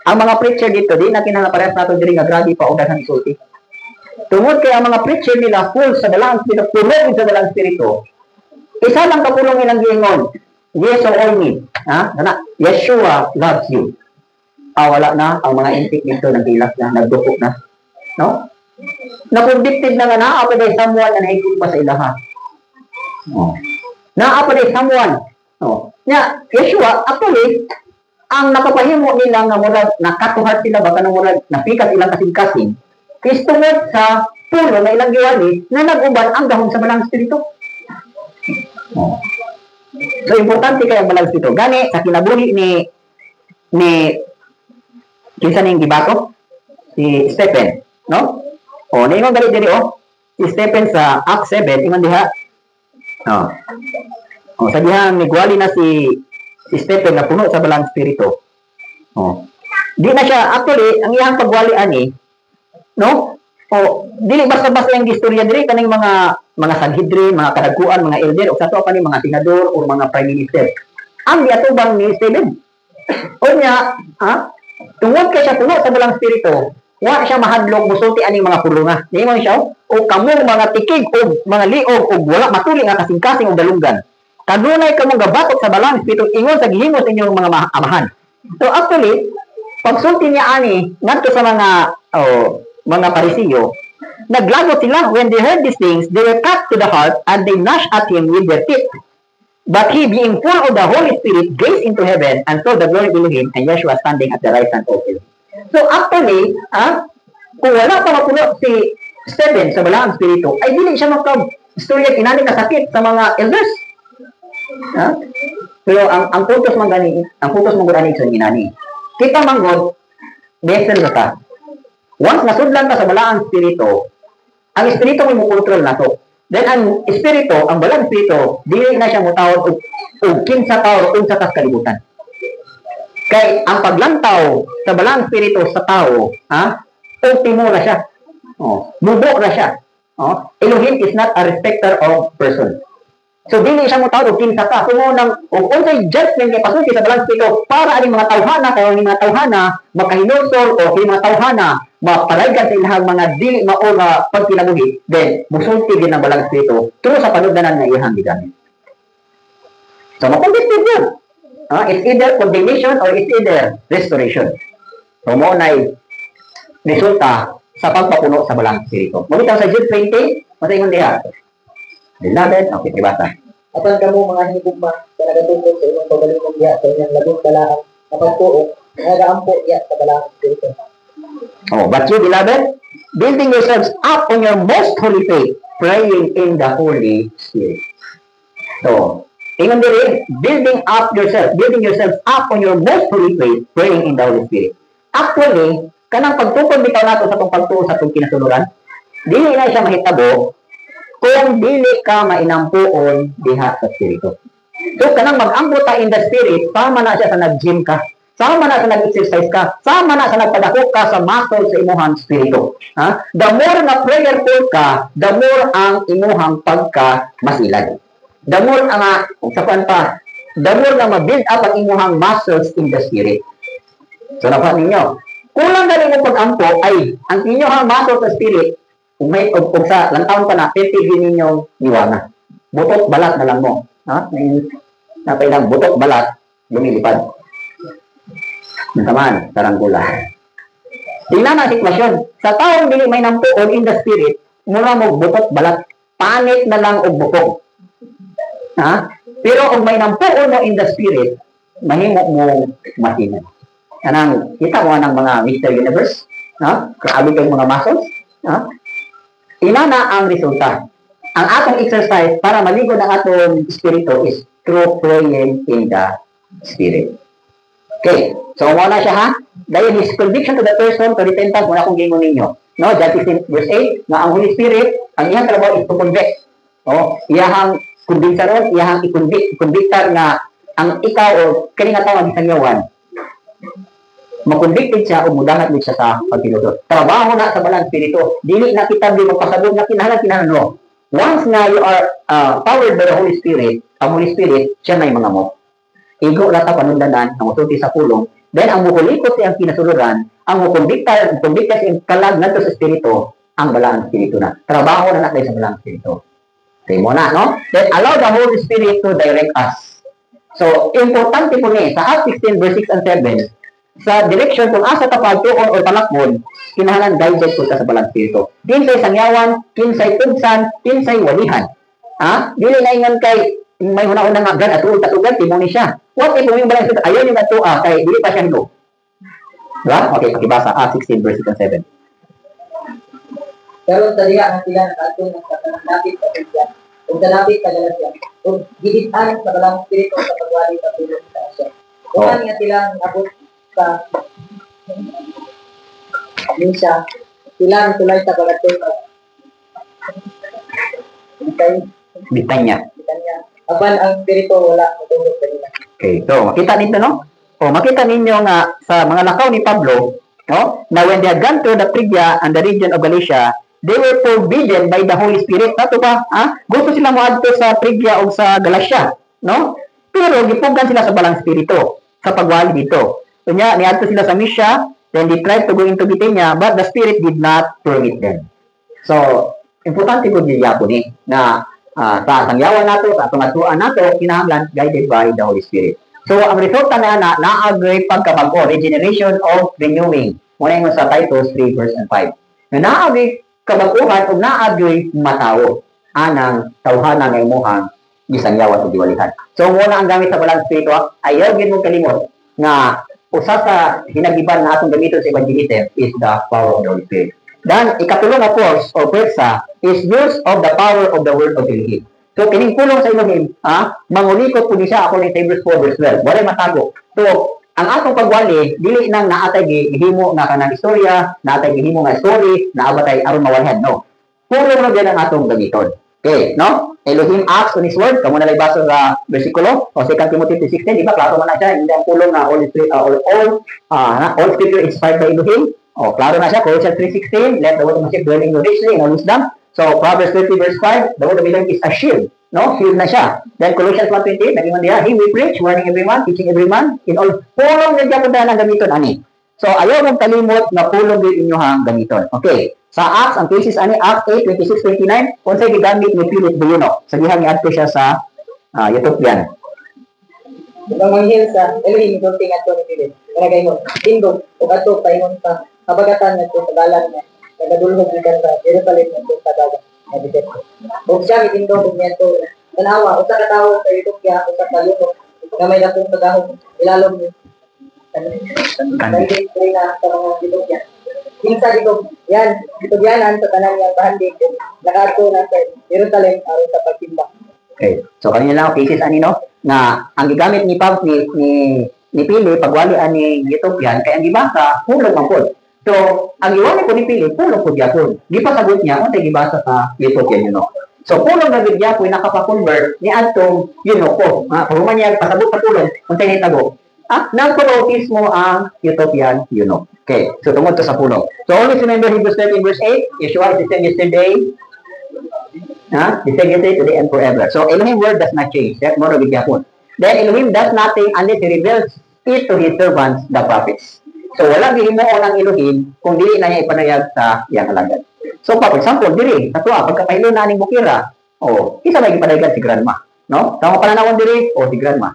ang mga preacher dito, di na kinangaparehas nato diri nga grabe pa o daghang isulti. Tungod kay ang mga preacher nila full sa dalang spirito, pulong sa dalang spirito, isa lang kapulong ilang giingon, yes or only. Yeshua loves you. Wala na, ang mga intik dito nagilak na, nagdukok na. No? Na-convicted na nga naapa day someone na nahigog pa sa ilaha. Naapa day someone. Yeshua, actually, ang nakapahimo nila nga murag, nakatuhat sila baka na murag, napikat ilang kasing-kasing, is tungod sa puno na ilang giwali na nag-uban ang gahong sa balang spirito. So, importante kayo ang balang spirito. Gani, sa kinabuhi ni kinsa ning gibato? Si Stephen, no? Ningon gali diri si Stephen sa Acts 7, ingon diha. Sa dihang nigwali na si Stephen na puno sa balang spirito. Di na siya actually ang iyang pagwali ani, no? Dili basta-basta yung istorya diri kaning mga Sanhedrin, mga kadagkuan, mga elder o sato pa ni mga senador o mga prime minister. Ang giatubang ni Stephen. Unya, tungod kay siya puno sa balang spirito, wa siya mahadlok musulti aning mga pulunga. Ningon siya, o kamo mga tikig o mga liog o wala matuli nga kasing-kasing o dalunggan. Kanunay kamo gabatok sa balang spirito ingon sa gihimo sa inyong mga amahan. So actually, pagsulti niya ani ngadto sa mga Parisiyo, naglagot sila when they heard these things, they were cut to the heart and they gnashed at him with their teeth. But he, being full of the Holy Spirit, gazed into heaven and saw the glory below him and Yeshua standing at the right hand of him. So actually, kung wala pa mapuno si Stephen sa balang spirito, ay dili siya makab-istorya kinani kasakit sa mga elders. Pero ang puntos man gani, ang puntos man gani sa inani. Kita manggod, vessel ka. Once nasudlan ka sa balang spirito, ang espiritu mo control na to. Then ang espiritu, ang balang espiritu, dili na siya mutawag og kinsa tawo o unsa kas kalibutan. Kay ang paglantaw sa balang espiritu sa tao, ultimo na siya. Mubo na siya. Elohim is not a respecter of person. So dili siya mutawag og kinsa ka. Kung nang unsay judgment kay pasulti sa balang espiritu para ani mga tawhana kay ang mga tawhana makahinusol o kay mga tawhana mapalaygan sa ilahang mga dili mao nga pagkinabuhi, then musulti din ang balang espiritu tungod sa panugdanan nga iyang gigamit. So makonvicted yun. It's either condemnation or it's either restoration. So mo nay resulta sa pagpapuno sa balang espiritu. Mabitaw sa Jude 20, masaingon diha. Beloved, okay, tribata. Apan kamo mga hinigugma sa nagatukod sa imong pagalingon diha sa inyong labong balaan, kapagtuo, nagaampo diha sa balang espiritu. But you, beloved, building yourselves up on your most holy faith, praying in the Holy Spirit. So, Ingon diri, building yourselves up on your most holy faith, praying in the Holy Spirit. Actually, kanang pagtukod bitaw nato sa tong pagtuo sa tong kinasunuran, dili na siya mahitabo kung dili ka mainampuon diha sa Espiritu. So, kanang mag-ampo ta in the Spirit, sama na siya sa nag-gym ka, sama na sa nag-exercise ka, sama na sa nagpadako ka sa muscle sa imuhang Espiritu. Ha? The more na prayerful ka, the more ang imuhang pagka masilag. The more ang the more na ma-build up ang imuhang muscles in the Spirit. So, nakuha ninyo. Kulang galing mo pag-ampo ay ang inyong muscles sa Spirit, kung sa lantawon pa na, titigin ninyong niwana. Butot balat na lang mo. Ha? Napailang butot balat, lumilipad. Naman, taranggula. Tingnan na sitwasyon. Sa taong dili may nampuon in the Spirit, mura mo butot balat, panit na lang og bukog. Ha? Pero kung may nampuon mo in the Spirit, mahimo mo matinan. Anang, kita mo ng mga Mr. Universe? Ha? Grabe kayong mga muscles? Ha? Ina na ang resulta. Ang atong exercise para maligo ng atong spirito is through praying in the Spirit. Okay. So, muna siya ha. Dahil his conviction to the person to repentance, muna kong gingon ninyo. No? John 16 verse 8, na ang Holy Spirit, ang iyang trabaho is to convict. O, iyahang kumbinsaron, iyahang i-convictar nga ang ikaw o kaninga tao ang isangyawan, makonvicted siya o mudangat din siya sa pagpiluto. Trabaho na sa balang spirito. Dili na kita di magpasabog na kinahanglan no. Once na you are powered by the Holy Spirit, ang Holy Spirit, siya na yung mga mo. Igo lata panundanan, ang usulti sa pulong, then ang mukulikot siyang kinasuluran, ang mukonvicta siyang kalag na sa spirito, ang balang spirito na. Trabaho na natin sa balang spirito. Okay mo na, no? Then allow the Holy Spirit to direct us. So, importante po ni, sa Acts 16 verse 6 and 7, sa direction kung asa ka pagtuon o palakmon, kinahanglan guided ko ka sa balang spirito. Kinsay sangyawan, kinsay tugsan, kinsay walihan. Ha? Dili na ingon kay may una-una nga gan at tatugan timo ni siya. What if yung balang spirito ayon yung atua kay dili pa siya hilo. Diba? Okay, pakibasa Acts 16 verse 6 and 7. Pero sa diha ang sila nakatulong ng katanapit sa Biblia. Kung kalapit ka galas yan. Kung giditan sa balang spirito sa pagwali sa tulong sa asya. Kung nga silang abot sa minsa silang tulay sa balatay Bitanya. Apan ang spirito wala matulog kanila. Okay, so makita ninyo no? O makita ninyo nga sa mga lakaw ni Pablo, no? Na when they had gone to the Phrygia and the region of Galatia, they were forbidden by the Holy Spirit. Nato ba? Ha? Gusto sila moadto sa Phrygia o sa Galatia, no? Pero gipugan sila sa balang spirito sa pagwali dito. Kanya, niadto sila sa Mysia, then they tried to go into Bithynia, but the Spirit did not permit them. So, importante po niya po ni, na sa sangyawan nato, sa tungatuan nato, kinahanglan guided by the Holy Spirit. So, ang resulta na na-agree pagkabago, regeneration of renewing. Muna yung sa Titus 3 verse 5. Na na-agree kabaguhan o na-agree matawo, anang tawhanan ng imuhang gisangyawan o diwalihan. So, muna ang gamit sa balang spirito, ayaw gin mong kalimot na usa sa hinagiban na atong gamiton sa evangelism is the power of the Holy Spirit. Then, ikatulong na force o pwersa is use of the power of the word of Elohim. So, kining pulong sa Elohim, mangulikot po siya according to Hebrews 4 verse 12. Walay matago. So, ang atong pagwali, dili nang naatay gihimo nga kanang istorya, naatay gihimo nga story, naabatay aron mawalhan, no? Pulong na din ang atong gamiton. Okay, no? Elohim acts on His word. Kamu na lang basa sa versikulo o 2 Timothy 3:16, di ba? Klaro man na siya. Hindi ang pulong na all scripture inspired by Elohim. O, klaro na siya. Colossians 3:16, let the word of God dwell in you richly in all wisdom. So, Proverbs 30 verse 5, the word of Elohim is a shield. No? Shield na siya. Then, Colossians 1:28, naging man diya, He will preach, warning every man, teaching every man, in all. Pulong na diya po dahil ang gamiton, ani. So, ayaw mong kalimot na pulong din inyong gamiton. Okay. Sa Acts, ang cases ani, Acts 8, 26, 29, kung sa'y gigamit ni Philip Buyuno. Sabihan ni Adto siya sa Utopian. Ibang manghil sa Elohim, kung tingat ko ni Philip. Kanagay mo, tindog, o ato, paingon sa kabagatan na ito sa dalan na nagadulhog ikan sa Jerusalem na ito sa dagat. Huwag siya, itindog, huwag niya ito. Tanawa, o sa katao sa Utopia, o sa kalunok, na may lakong pagahong, ilalong niyo. Kanagay na sa mga Utopia. Minsa dito, yan, dito diyanan sa tanan niyang bahandig, nakato na sa Jerusalem aron sa pagtimbang. Okay. So kanina lang cases ani no na ang gigamit ni Pab ni Pili pagwali ani Ethiopian kay ang gibasa hulog man pod. So ang iwali ko ni Pili hulog pod gyapon. Di pa sagot niya unsay gibasa sa Ethiopian you know. So hulog na gid gyapon nakapa-convert ni adtong you know ko. Paghuman niya pasabot sa hulog unsay nahitabo. Nagpabautismo ang Ethiopian you know. Okay. So tungod to sa hulog. So always remember Hebrews 13 verse 8, Yeshua is the same yesterday, the same yesterday, today, and forever. So, Elohim word does not change. That's more of it. Then, Elohim does nothing unless He reveals it to His servants, the prophets. So, wala gihimuon ang Elohim kung dili na niya ipanayag sa iyang alagad. So, for example, diri, katwa, pagkapahilo na ning bukira, isa may ipanayagan si grandma. No? Sa mga pananawon diri, si grandma.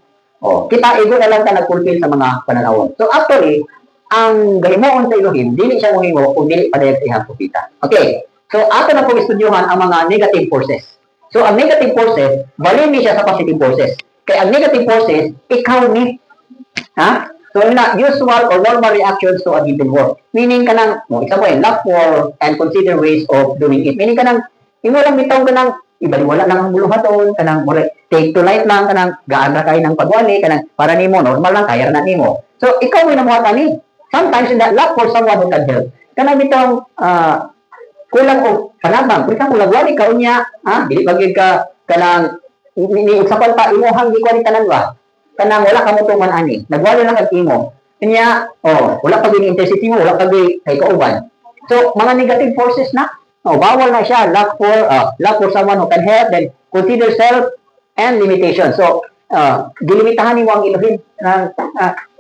Kita, ego na lang ka nag-fulfill sa mga pananawon. So, actually, ang gahimuon sa Elohim, dili siya muhimo kung dili panayag sa iyang propita. Okay. So, ato na pong estudyohan ang mga negative forces. So, ang negative forces, balin siya sa positive forces. Kaya ang negative forces, ikaw ni. So, usual or normal reactions to a given work. Meaning ka ng, example, look for and consider ways of doing it. Meaning ka ng, imo lang bitaw ka ng, ibaliwala lang ang buluhaton, ka ng, take to light lang, ka ng, gaan na kayo ng pagwali, ka ng, para nimo, normal lang, kaya na nimo. So, ikaw may namuha ni. Sometimes, in that, look for someone who can help. Ka ng bitaw, kulang o panabang. Kung ikaw lagwali ka unya, dili bagay ka kanang example pa imuhang gikwani tanan ba? Kanang wala ka mo tuman ani. Nagwali lang ang imo. Kanya, wala ka gini intensity mo, wala ka kay kauban. So, mga negative forces na. Bawal na siya. Look for someone who can help, then consider self and limitation. So, gilimitahan nimo ang Elohim na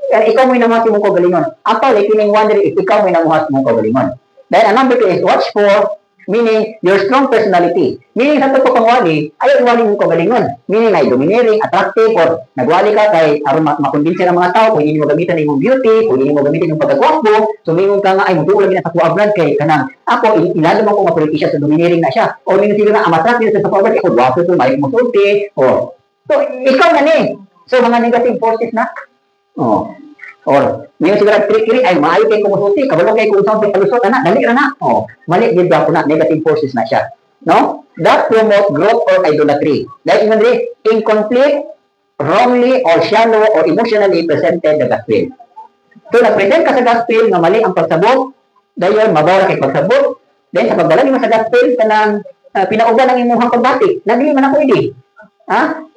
ikaw mo namuhat mo kagalingon. Actually, kining wonder if ikaw mo namuhat mo kagalingon. Then, number 2 is watch for, meaning your strong personality. Meaning, sa ito po pangwali, ayaw iwali mo kagalingon. Meaning, ay domineering, attractive, or nagwali ka kay aron makonvince ng mga tao, kung hindi mo gamitan ng imong beauty, kung hindi mo gamitin ng pagkakwapo, so mingon ka nga, ay magtuo lagi na sa kuha brand kay kanang, ako, ilalabang ko mga politician, so domineering na siya. O mingon sila nga, amatrak sa kuha brand, ako, wapo ito, may mo sulti, so, ikaw na ni. So, mga negative forces na. Or, ngayon siguro, kiri ay maayo kayo kumusulti, kabalong kayo kumusulti, palusot, dali na. Mali, gid ba po na, negative forces na siya. No? That promote growth or idolatry. Like, in conflict, wrongly or shallow or emotionally presented the gospel. So, nag-present ka sa gospel, nga mali ang pagsabot, dayon, mabawal kay pagsabot, then, sa pagdala mo sa gospel, kanang pinauban ng imuhang pagbati, nagli man ako hindi.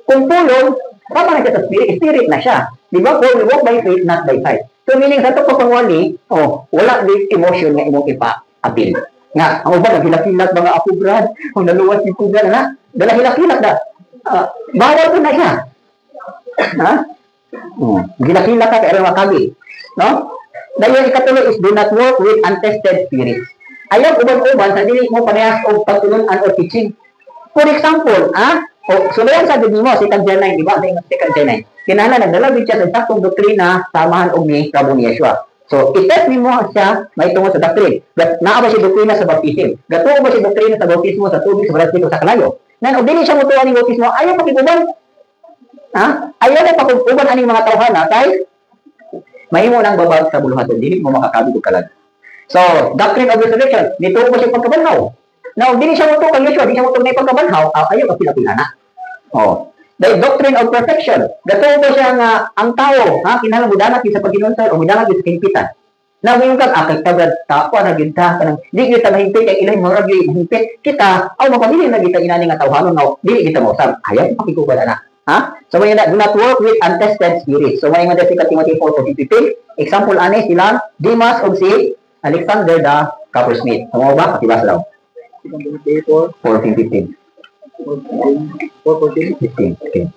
Kung tulong, tama na siya sa spirit na siya. Di ba? For we walk by faith, not by sight. So, meaning, sa ito pagpangwali, wala din emotion nga imong ipa-appeal. Nga, ang uban, naghilakilat mga ako, Brad. Kung naluwas yung kugan, dala hilakilat na. Bawal ko na siya. Hilakilat ka, kaya makagi. No? Dahil ikatuloy is do not work with untested spirits. Ayaw uban-uban sa dili mo parehas o pagtulunan o teaching. For example, so dayan sa dili mo, si Tagjanay, di ba? Si Tagjanay. Kinahanglan nagdalawig siya sa saktong doktrina samahan og ni Prabhu ni Yeshua. So, itest nimo siya may tungod sa doctrine. But naa ba si doktrina sa baptism? Gatuo ba si doktrina sa baptismo sa tubig sa baptismo sa kalayo? Nan og dili siya motuwa ni baptismo, ayaw pa kiguban. Ayaw na pa kuguban aning mga tawhana kay mahimo nang babag sa buluhaton, dili mo makakabig og kalag. So, doctrine of resurrection, nituo ba siya pagkabanhaw? Now, dili siya motuwa kay Yeshua, dili siya motuwa na pagkabanhaw, ayaw pa sila pilana. The doctrine of perfection. Gatuo ba siya nga ang tao, kinahanglan mo danat sa paghinunsay o mudanat sa kahimpitan. Na ngayon kag kay tabad tapwa na gid ta kanang di kita mahimpit kay ilahi mo ra gyud mahimpit kita aw mapabili na kita inani nga tawhanon nga dili kita mausab. Ayaw pakigubala na. So may do not work with untested spirits. So may nga si Timothy 4:15. Example ani sila Demas ug si Alexander the Coppersmith. Mo ba pakibasa daw? 4:15. 4:15.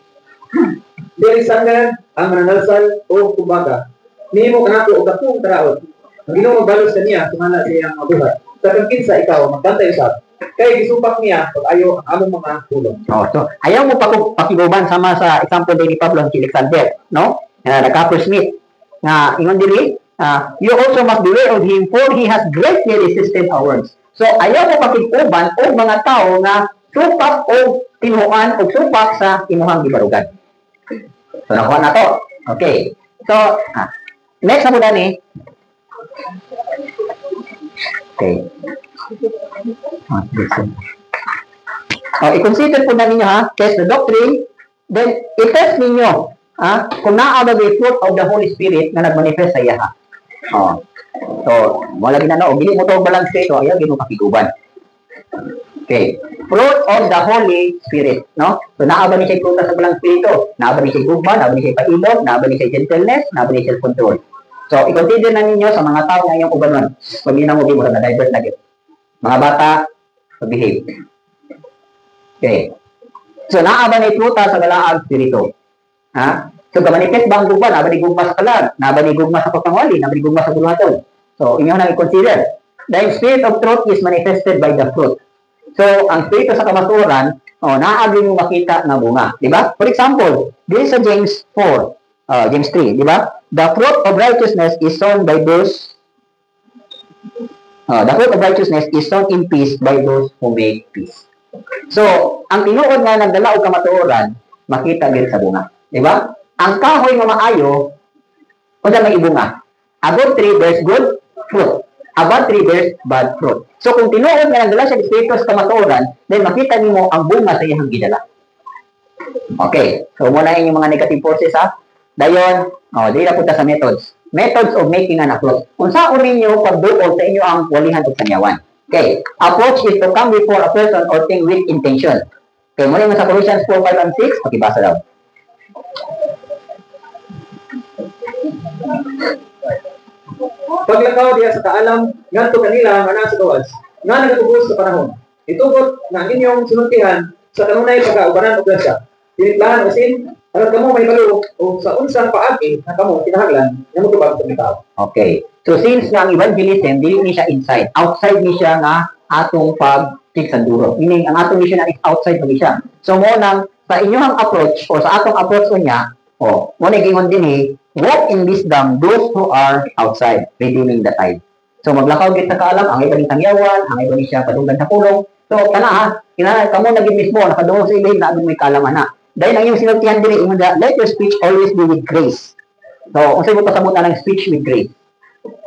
Si Alexander ang mananalsal o kumbaga nimo kanako og akong taraon. Ang Ginoo magbalos kaniya sumala siyang mabuhat. Sa kinsa ikaw magbantay usab. Kay gisupak niya pag ayo ang among mga tulong. So ayaw mo pakiguban sama sa example ni Pablo si Alexander, no? The Coppersmith. Ingon diri, you also must beware of him for he has greatly resisted our words. So ayaw mo pakiguban og mga tao nga supak o tinuan o supak sa imuhang gibarugan. So, nakuha na to. Okay. So, next na po ni. Okay. I-consider po na ninyo ha, test the doctrine, then i-test ninyo ha, kung naabag yung fruit of the Holy Spirit na nagmanifest sa iya ha. So, wala ginano, gili mo to balang spirito, ayaw gino kapiguban. Okay. Fruit of the Holy Spirit, no? So, naabag ni siya yung fruta sa balang spirito, naabag ni siya yung gugma, naabag ni siya yung pailog, naabag ni siya yung gentleness, naabag ni siya yung control. So, i-consider na ninyo sa mga tao na yung uganon. Pag ginamugin mo na divert na yun. Mga bata, behave. Okay. So, naabag ni fruta sa balaang spirito. Ha? So, kamanifest ba ang gugma? Naabag ni gugma sa kalag, naabag ni gugma sa pagpangwali, naabag ni gugma sa buluhaton. So, inyo na i-consider. The spirit of truth is manifested by the fruit. So, ang spirito sa kamaturan, naagli mo makita na bunga. Diba? For example, this sa James 4, James 3, diba? The fruit of righteousness is sown by those, the fruit of righteousness is sown in peace by those who make peace. So, ang tinuod nga nagdala og kamatuoran, makita din sa bunga. Diba? Ang kahoy nga maayo, unsa may ibunga? A good tree bears good fruit. A bad tree bears bad fruit. So, kung tinuod nga nagdala siya espiritu sa kamatuoran, then makita nimo ang bunga sa iyang gidala. Okay. So, muna yung mga negative forces ha. Dayon, dili na punta sa methods. Methods of making an approach. Unsa ninyo pagduol sa inyo ang walihan ug sanyawan. Okay. Approach is to come before a person or thing with intention. Okay, muna yung sa Colossians 4, 5, and 6, pakibasa daw. Paglakaw diya sa kaalam, ngadto kanila nga nasa gawas, nga nagatubos sa panahon. Itugot na ang inyong sinultihan sa kanunay pagkaubanan og grasya. Tinitlahan asin, aron kamo may balo o sa unsang paagi na kamo kinahanglan nga magtubag sa tao. Okay. So since nga ang evangelism dili ni siya inside, outside ni siya nga atong pagtigsanduro. Meaning ang atong mission is outside ni siya. So mo nang sa inyong approach o sa atong approach niya, mo na gingon din walk in wisdom those who are outside, redeeming the time. So maglakaw gid ta kaalam ang iba ni tangyawan, ang iba ni siya padugan sa pulong. So kana ha, kinahanglan kamo na gid mismo nakadungog sa ilahin na may kaalaman na. Dahil ang iyong sinultihan diri ingon da, let your speech always be with grace. So unsay mo pasabot na ng speech with grace?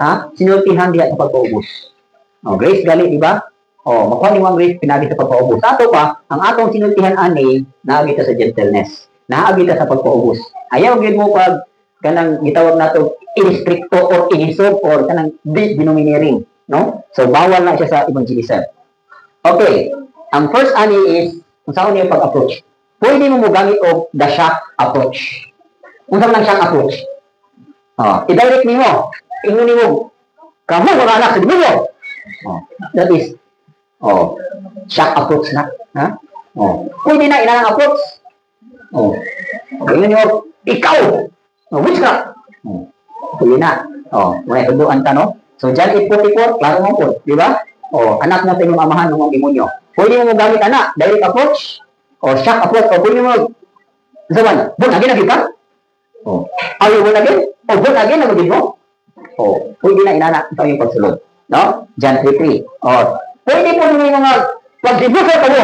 Ha? Sinultihan diha sa pagpaubos. Grace gali di ba? Makuha ni ang grace pinagi sa pagpaubos. Ato pa, ang atong sinultihan ani naagi ta sa gentleness. Naagi ta sa pagpaubos. Ayaw gid mo pag kanang gitawag nato instricto or inisog or kanang denominating, no? So bawal na siya sa evangelism. Okay, ang first ani is unsa niya pag-approach. Pwede mo mogamit og the shock approach. Unsa man ang shock approach? I-direct nimo, ingon nimo, kamo mga anak sa Diyo. That is shock approach na, ha? Pwede na inang approach. Ingon nimo, ikaw witchcraft. Pwede na. May tuduan ka, no? So, John 8:44, klaro mo po. Di ba? Anak mo sa inyong amahan ng demonyo. Pwede mo gamit anak, direct approach, o shock approach, o pwede mo, saban, bon, again, naging ka? Ayaw mo naging? O, bon, again, naging mo? Pwede na inana ito yung pagsulod. No? John 3:3. Pwede po naman yung mga pag-dibusol ka mo.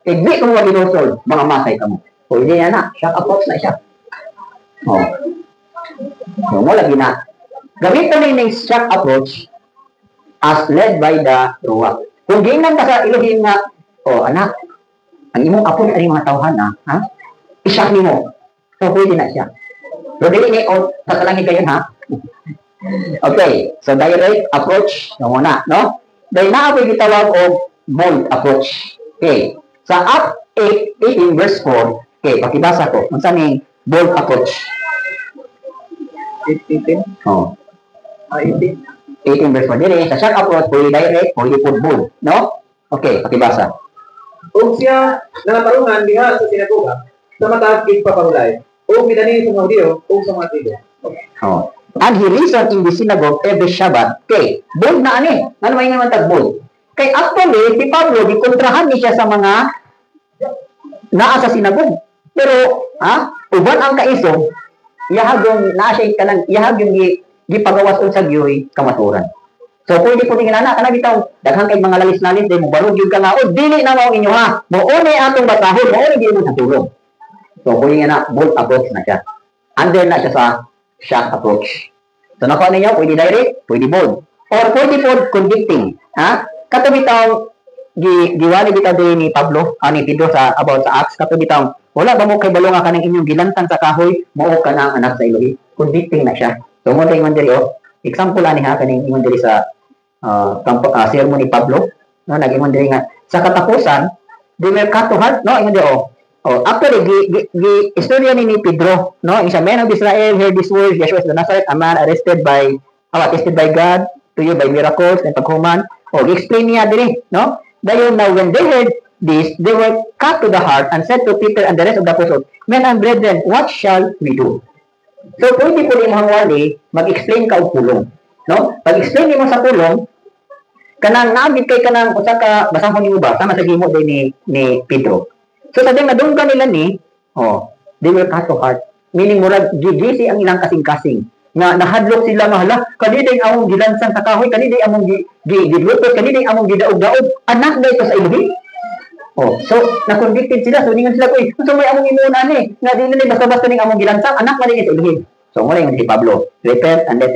Igbi kung mga binusol, mga masay ka mo. Pwede na, shock approach na siya. So, mo lagi na. Gamitin mo yung shock approach as led by the Ruach. Kung gingan ka sa iluhin nga, anak, ang imong approach ay mga tawhan na, ha? I-shock ni mo. So, pwede na siya. Pero dili ni, sasalangin kayo, ha? Okay. So, direct approach, no muna, no? Dahil na ako gitawag o bold approach. Okay. Sa Acts 18 verse 4, okay, pakibasa ko. Kung saan yung bold approach? 18? 18 verse 4. Dili, sa shock approach, pwede direct, pwede put bold. No? Okay, pakibasa. Kung siya nangatarungan diha sa sinagoga, sa mataas pagpapahulay, o midani sa mga Hudiyo, o sa mga tribo. And he reasoned in the synagogue every Shabbat. Okay, bold na ani. Ano may naman tag-bold? Kay actually, si Pablo, di kontrahan niya sa mga naa sa sinagogue. Pero, uban ang kaisog, iyahagyong naa siya kanang iyahagyong gipagawas sa gyoy kamaturan. So pwede po tingin na kana bitaw daghang kay mga lalis-lalis day mo barog gyud ka nga dili na mao inyo ha. Moone atong basahon, moone gyud mo sa tulong. So pwede na bold approach na siya. Under na siya sa shock approach. So nakuha ninyo, pwede direct, pwede bold. Or pwede po convicting. Ha? Kato bitaw giwali bitaw din ni Pablo, ni Pedro sa about sa Acts kato bitaw. Wala ba mo kay balonga kanang inyong gilantang sa kahoy, mao ka na ang anak sa Elohim. Convicting na siya. So mo tay man diri example ani ha kaning ingon diri sa sermon ni Pablo, no nag-ingon diri nga sa katapusan, they were cut to heart, no ingon diri actually istorya ni Pedro, no in sa man of Israel heard these words, Yeshua of Nazareth, a man attested by God to you by miracles and paghuman. Explain niya diri, no? Dayon now when they heard this, they were cut to the heart and said to Peter and the rest of the apostles, men and brethren, what shall we do? So pwede po imong wali mag-explain ka og pulong, no? Pag-explain nimo sa pulong, kanang naabit kay kanang usa ka basahon nimo ba tama sa gimo din ni Pedro. So sa ding nadunggan nila ni, they were cut to heart. Meaning murag gigisi ang ilang kasing-kasing. Nahadlok sila nga hala, kaniday among gilansang sa kahoy, kaniday among gilutot, kaniday among gidaog-daog, anak na ito sa Elohim. So na-convicted sila, so ningon sila ko, so may among imunan nga di nila basta-basta ning among gilansang, anak man din sa Elohim. So mo lang si Pablo, repent and let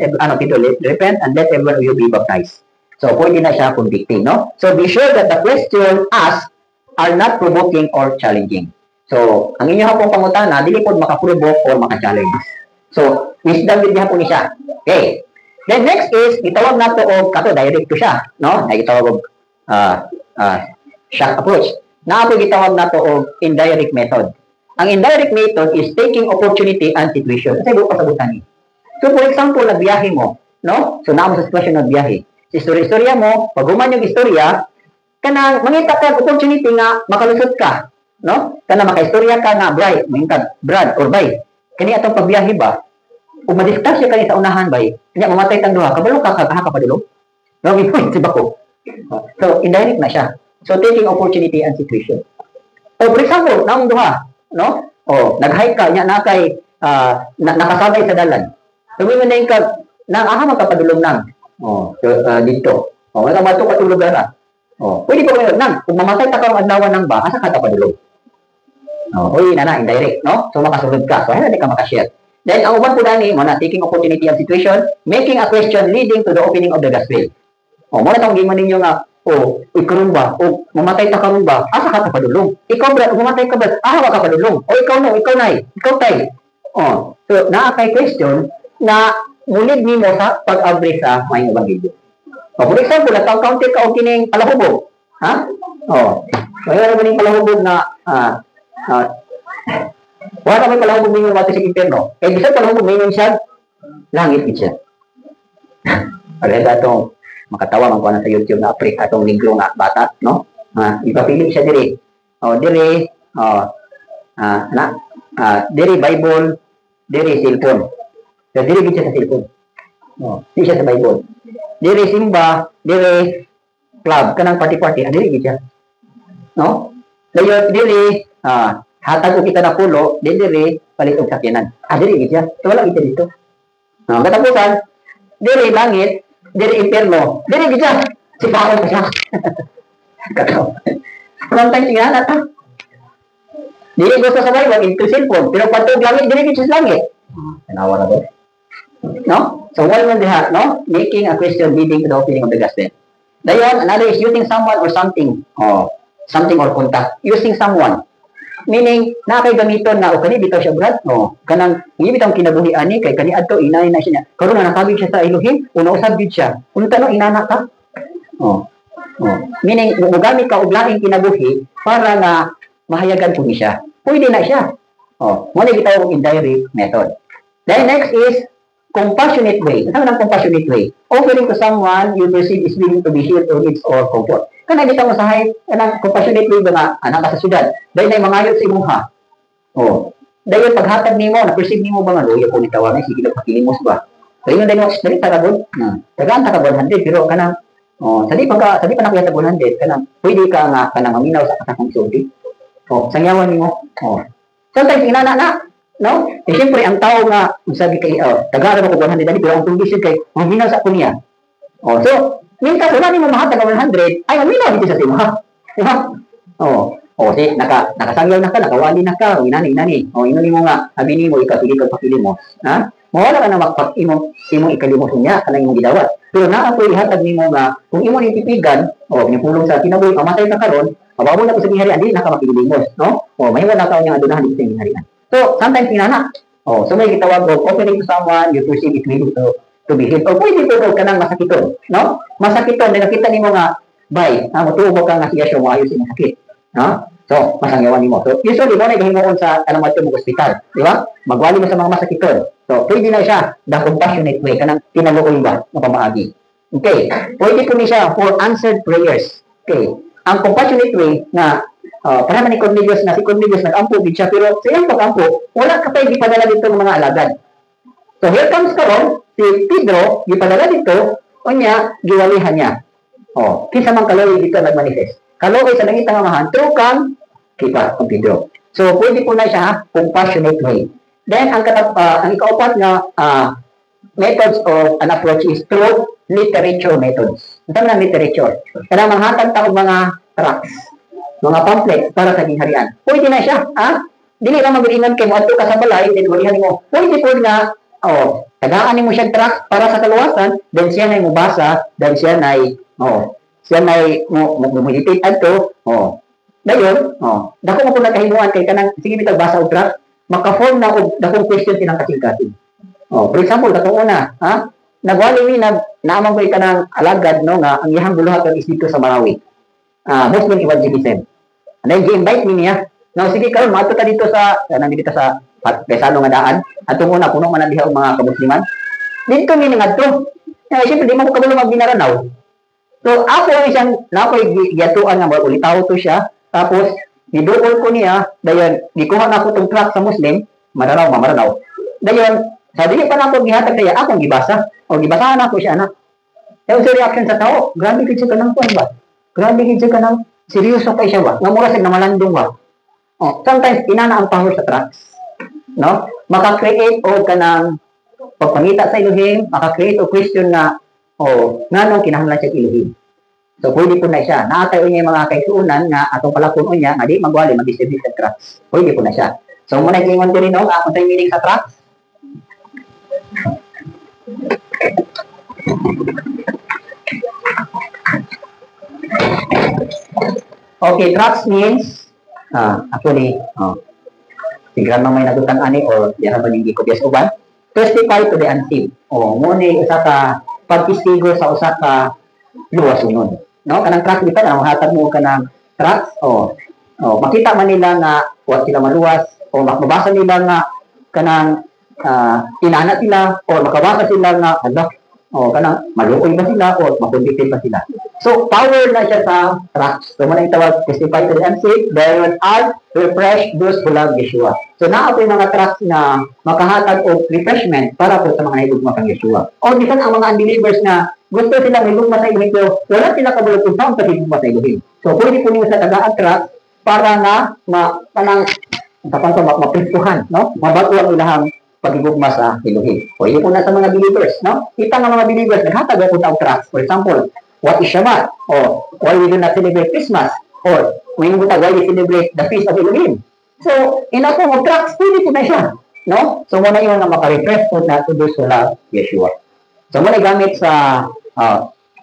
everyone of you be baptized. So pwede na siya convicting, no? So be sure that the question asked are not provoking or challenging. So ang inyo hapong pangutana, dili pod maka-provoke or maka-challenge. So, wisdom din po ni siya. Okay. Then next is, itawag na to o kato, direct to siya. No? Itawag og shock approach. Naapo itawag na to o indirect method. Ang indirect method is taking opportunity and situation. Kasi bukas sabutan ni. So, for example, nagbiyahe mo. No? So, naamo sa sitwasyon ng biyahe. Istorya mo, pag human yung istorya, kanang mangita ka opportunity nga makalusot ka. No? Kanang makaistorya ka nga, Brad or Bay. Kani atong pagbiyahe ba? Kung madistasya kani sa unahan bay, kanya mamatay tang duha, kabalo ka padulong. No, may point si bako. So indirect na siya. So taking opportunity and situation. For example, naong duha, no? Nag-hike ka nya na kay nakasabay sa dalan. So may man ka nang aha magkapadulong nang. Dito. Wala mato ka tulog ara. Pwede ko nang kung mamatay ta ka adlaw nang ba, asa ka padulong. Indirect, no? So, makasulod ka. So, hindi ka makashare. Then, ang uban po dani, taking opportunity and situation, making a question leading to the opening of the gospel. Muna itong gimon ninyo nga, ikaroon ba? Mamatay ta karon ba? Asa ka padulong? Ikaw ba? Mamatay ka ba? Ahawa ka padulong? Ikaw no? Ikaw nay? Ikaw tay? So, naakay question na mulid nimo sa pag-abri sa may ebanghelyo. For example, natang-counter ka o kining palahubog. Ha? Mayroon mo ning palahubog na wala may palahubog ninyo mati sa impyerno. Bisa palahubog ninyo siya, langit siya. Pagkita itong makatawa man ko na sa YouTube na aprik atong negro nga bata, no? Ipapili siya diri. Diri Bible, diri cellphone. So, diri gid siya sa cellphone. Di siya sa Bible. Diri simba, diri club, kanang party, diri gid siya. No? Dayon diri hatag ko kita na pulo, diri palit og sakyanan. Diri gid siya. So, wala kita dito. Katapusan, diri langit, diri impyerno, diri gid siya. Sibaon pa siya. Kataw. Sometimes nga na ta. Diri gusto sa Bible into cellphone, pero patog langit diri gid siya langit. Tanawa na ba? No? So, why man diha, no? Making a question leading to the opening of the gospel. Dayon, another is using someone or something. Something or contact. Using someone. Meaning, na kay gamiton na, kani bitaw siya brad, kanang, hindi bitaw kinabuhi ani, kay kani adto inay na siya niya. Karon na nakabig siya sa Elohim, una usab gid siya. Unta no, inana ka? Meaning, mugamit ka og laing kinabuhi, para nga, mahayagan ko ni siya. Pwede na siya. Muna bitaw og indirect method. Then next is, compassionate way. Ano ang compassionate way? Offering to someone you perceive is willing to be healed or needs or comfort. Kana dito mo sahay, kanang compassionate way ba nga anak ka sa syudad. Dahil na mangayot sa imuha. Dahil paghatag nimo, na-perceive nimo ba nga loya ko ni tawanay sige nagpakilimos ba. Dahil yun dahil dali tarabod. Tagaan ta ka 100 pero kanang sadi pa nakuyatag 100 kanang pwede ka nga kanang maminaw sa katakong sulti. Sangyawan nimo. Sometimes inana na. No? Siyempre, ang tao nga, sabi kay, taga-arap ako 100 dali, pero ang condition kay, maminaw sa kunya. So, minsan, wala ni mo mahatag 100, ay, maminaw dito sa siya. Diba? Kasi, nakasangyaw na ka, nakawali na ka, inani. Inani mo nga, sabi ni mo, ikaw, sige kang pakili mo. Ha? mawala ka na makpag imong ikalimos niya kanang imong gidawat. Pero naa ko ihatag nimo nga kung imo ni pipigan o pinulong sa kinabuhi pamatay ka karon, mababo na ko sa gingharian dili na ka makilimos, no? O mahimo na ka unya adunahan dito sa gingharian. So sometimes inana. O so may gitawag og offering to someone you perceive it will to be healed. O pwede po kanang masakiton, no? Masakiton dahil nakita nimo nga bay, mutubo ka nga siya siya mo ayos imong sakit, no? So, masangyawan nimo. So, usually, mo na himuon sa kanang mga mo hospital. Di ba? Magwali mo sa mga masakiton. So, pwede na siya the compassionate way, kanang tinaluoy ba na pamaagi. Okay. Pwede ko ni siya for answered prayers. Okay. Ang compassionate way na para man ni Cornelius na si Cornelius nag-ampo din siya, pero sa iyang pag-ampo, wala ka pa ipadala dito ng mga alagad. So, here comes karon si Pedro, ipadala dito, o niya, giwalihan niya. O, kinsa man kaloy dito nag-manifest. Kaloy sa langit ang amahan, true kang kita kung Pedro. So, pwede po na siya compassionate way. Then, ang ikaapat na methods of an approach is through literature methods. Ito na literature. Kaya manghatag taong mga tracts, mga pamphlets para sa gingharian. Pwede na siya. Dili lang mag-ingan kayo mo ato ka sa balay, then walihan mo. Pwede po na, tagaan mo siya tracts para sa kaluwasan, then siya na mubasa, then siya na meditate ato, dayon, dako mo kung nagkahimuan kay kanang sige bitag basa og tract, maka-form na og dakong question silang kasing-kasing. For example, dakong una, nagwali ni naamang ko kanang alagad no nga ang iyang buluhaton is dito sa Marawi. Muslim evangelism. And then gi-invite niya. Now sige karon maadto ta dito sa nandito sa Pesano nga daan. Atong una puno man diha og mga kamusliman. Dito ni ngadto. Siyempre di mo ko kabalo magbinaranaw. So ako isang nakoy giyatuan nga mo ulitaw to siya. Tapos, nidool ko niya, dayon, gikuha na ako itong tract sa Muslim, maranaw. Dayon, sabi niya pa na ako gihatag kaya akong gibasa, o gibasahan ako siya, anak. Yung sa reaction sa tao, grabe kid siya ka ng kuwan ba? Grabe kid siya ka ng seryoso kay siya ba? Nga mura siya na malandong ba? Sometimes, inana ang power sa tracts. No? Maka-create o ka ng pagpangita sa Elohim, maka-create o question na, nanong kinahanglan siya Elohim. So, pwede po na siya. Nakatayo niya yung mga kaisuunan nga atong palakon niya, nga di magwali, mag-distribute sa tracts. Pwede po na siya. So, muna gingon ko rin akong tayo meaning sa tracts. Okay, tracts means, actually, si grandma may nagutang ani or yan ba yung gikopyas uban, testify to the unseen. Muna usa ka pagtistigo sa usa ka luwas unon. No, kanang tract dito na mahatag mo kanang tracts makita man nila nga wa sila maluwas o makabasa nila nga kanang inana sila o makabasa sila nga kanang maluoy ba sila o makunditin ba sila. So power na siya sa tracts. So muna itawag testify to the unseen, there are refresh those who love Yeshua. So naa po yung mga tracts na makahatag og refreshment para po sa mga nahigugma kang Yeshua. O bisan ang mga unbelievers na gusto sila may lugma sa Elohim, pero wala sila kabulog kung saan kasi lugma sa Elohim. So, pwede po niyo sa taga-attract para na mapristuhan, no? Mabago ang ilahang pagigugma sa Elohim. O, yun po na sa mga believers, no? Kita nga mga believers, naghatag po sa tracts. For example, what is Shabbat? O, why we do not celebrate Christmas? Or, why we celebrate the Feast of Elohim? So, in a form of tracts, pwede po na siya, no? So, muna yun na makarefresh po na to those who love Yeshua. So, muna gamit sa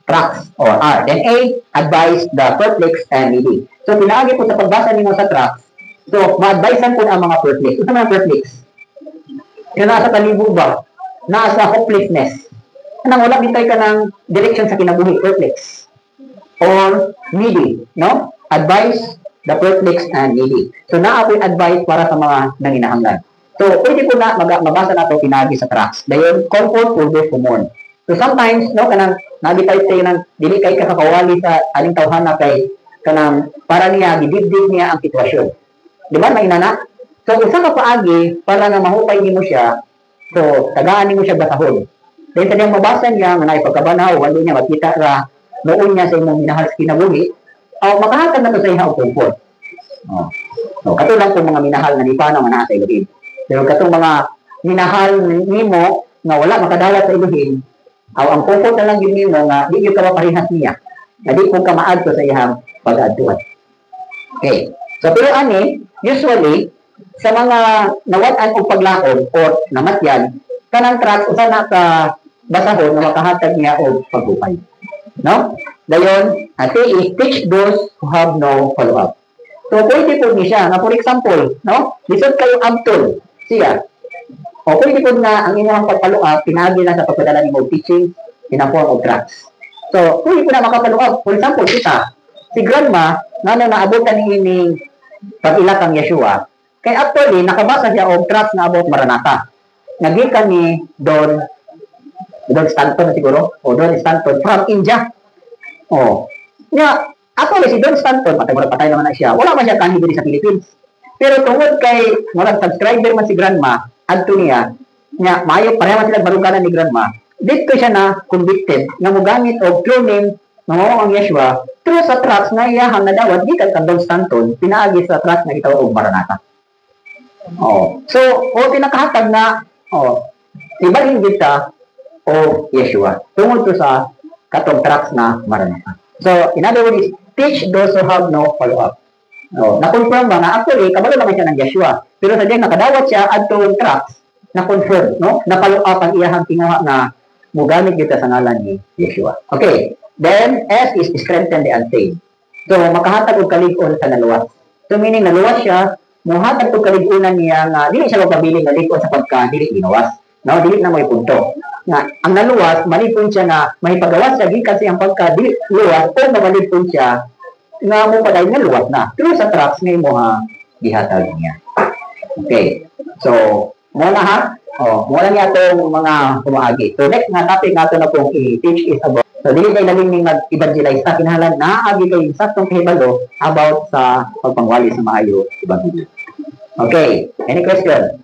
tracts or R. Then A, advise the perplexed and needy. So, pinaagi po sa pagbasa ninyo sa tracts. So, ma-advisean po ang mga perplexed. Ito mga perplexed. Yung nasa kalibog ba? Nasa hopelessness. Anong wala bitay ka ng direction sa kinabuhi, perplexed. Or needy, no? Advise the perplexed and needy. So, naa po yung advice para sa mga nanginahanglan. So, pwede po na mabasa na ito pinaagi sa tracts. Dayon, comfort for those who mourn. So sometimes, no, kanang nabitay tayo ng dili kay kakawali sa aling tawhana kay kanang para niya gidibdib niya ang sitwasyon. Di ba may nana? So usa ka paagi para nga mahupay nimo siya. So tagaan nimo siya basahon. Then kanang mabasa niya nga nay pagkabanaw, walo niya makita ra noon niya sa imong minahal sa kinabuhi. Makahatag na to sa ihang comfort. So katulad kung mga minahal na ni paano man sa Elohim. Pero katong mga minahal nimo nga wala makadala sa Elohim, ang comfort na lang yun nimo nga di yung ka maparihas niya. Na di kung ka maadto sa iyang pag-aadtuan. Okay. So, pero usually, sa mga nawad-an o paglakon o namatyan, kanang tracks usa na ka basahon nga makahatag niya og pagupay. No? Dayon, ati is teach those who have no follow-up. So, pwede po ni siya, nga for example, no? Lisod kayo abtol siya. O pwede po na ang inyong pag-follow-up, pinagi lang sa pagpadala ni mo teaching in a form of tracks. So, pwede po na makapollow-up. For example, kita, si grandma, nga na naabutan ni ining pag-ilak ang Yeshua, kay actually, nakabasa siya og tracks na about Maranatha. Nagikan ni Don Stanton siguro, o Don Stanton from India. O, nga, actually, si Don Stanton, patay naman na siya, wala man siya kanhi diri sa Philippines. Pero tungod kay, walang subscriber man si grandma, adto niya, nga, maayo, pareha man sila baruganan ni grandma, dito siya na convicted, nga mogamit og true name, nga ang Yeshua, through sa tracks na iyahang nadawat, di kang Don Stanton, pinaagi sa tracks na itaw og Maranatha. Oh. So, pinakahatag na, ibalhin kita o Yeshua. Tungod to sa katong tracks na Maranatha. So, in other words, teach those who have no follow-up. Na-confirm ba nga, actually, kabalo naman siya ng Yeshua. Pero sa diyan, nakadawat siya at tong tracks, na-confirm, no? Na-follow-up ang iyahang tinguha na mugamit kita sa ngalan ni Yeshua. Okay. Then, S is strengthen the unsaved. So, makahatag og kalig-on sa naluwas. So, meaning naluwas siya, muhatag og kalig-unan niya nga dili siya magpabiling nalig-on sa pagka dili ginawas. No, dili na may punto. Nga ang naluwas malipon siya na mahipagawas sa gikan sa iyang pagka dili luwas o mabalipon siya nga mo paday nga luwas na. Pero sa tracks ni mo ha gihatag niya. Okay. So, mo na ha. Mo na niya itong mga kumaagi. So, next nga topic nato na pong i-teach is about. So, dili tayo laling ning mag-evangelize sa kinahanglan na agi kay saktong kahibalo about sa pagpangwali sa maayo ebanghelyo. Okay. Any question?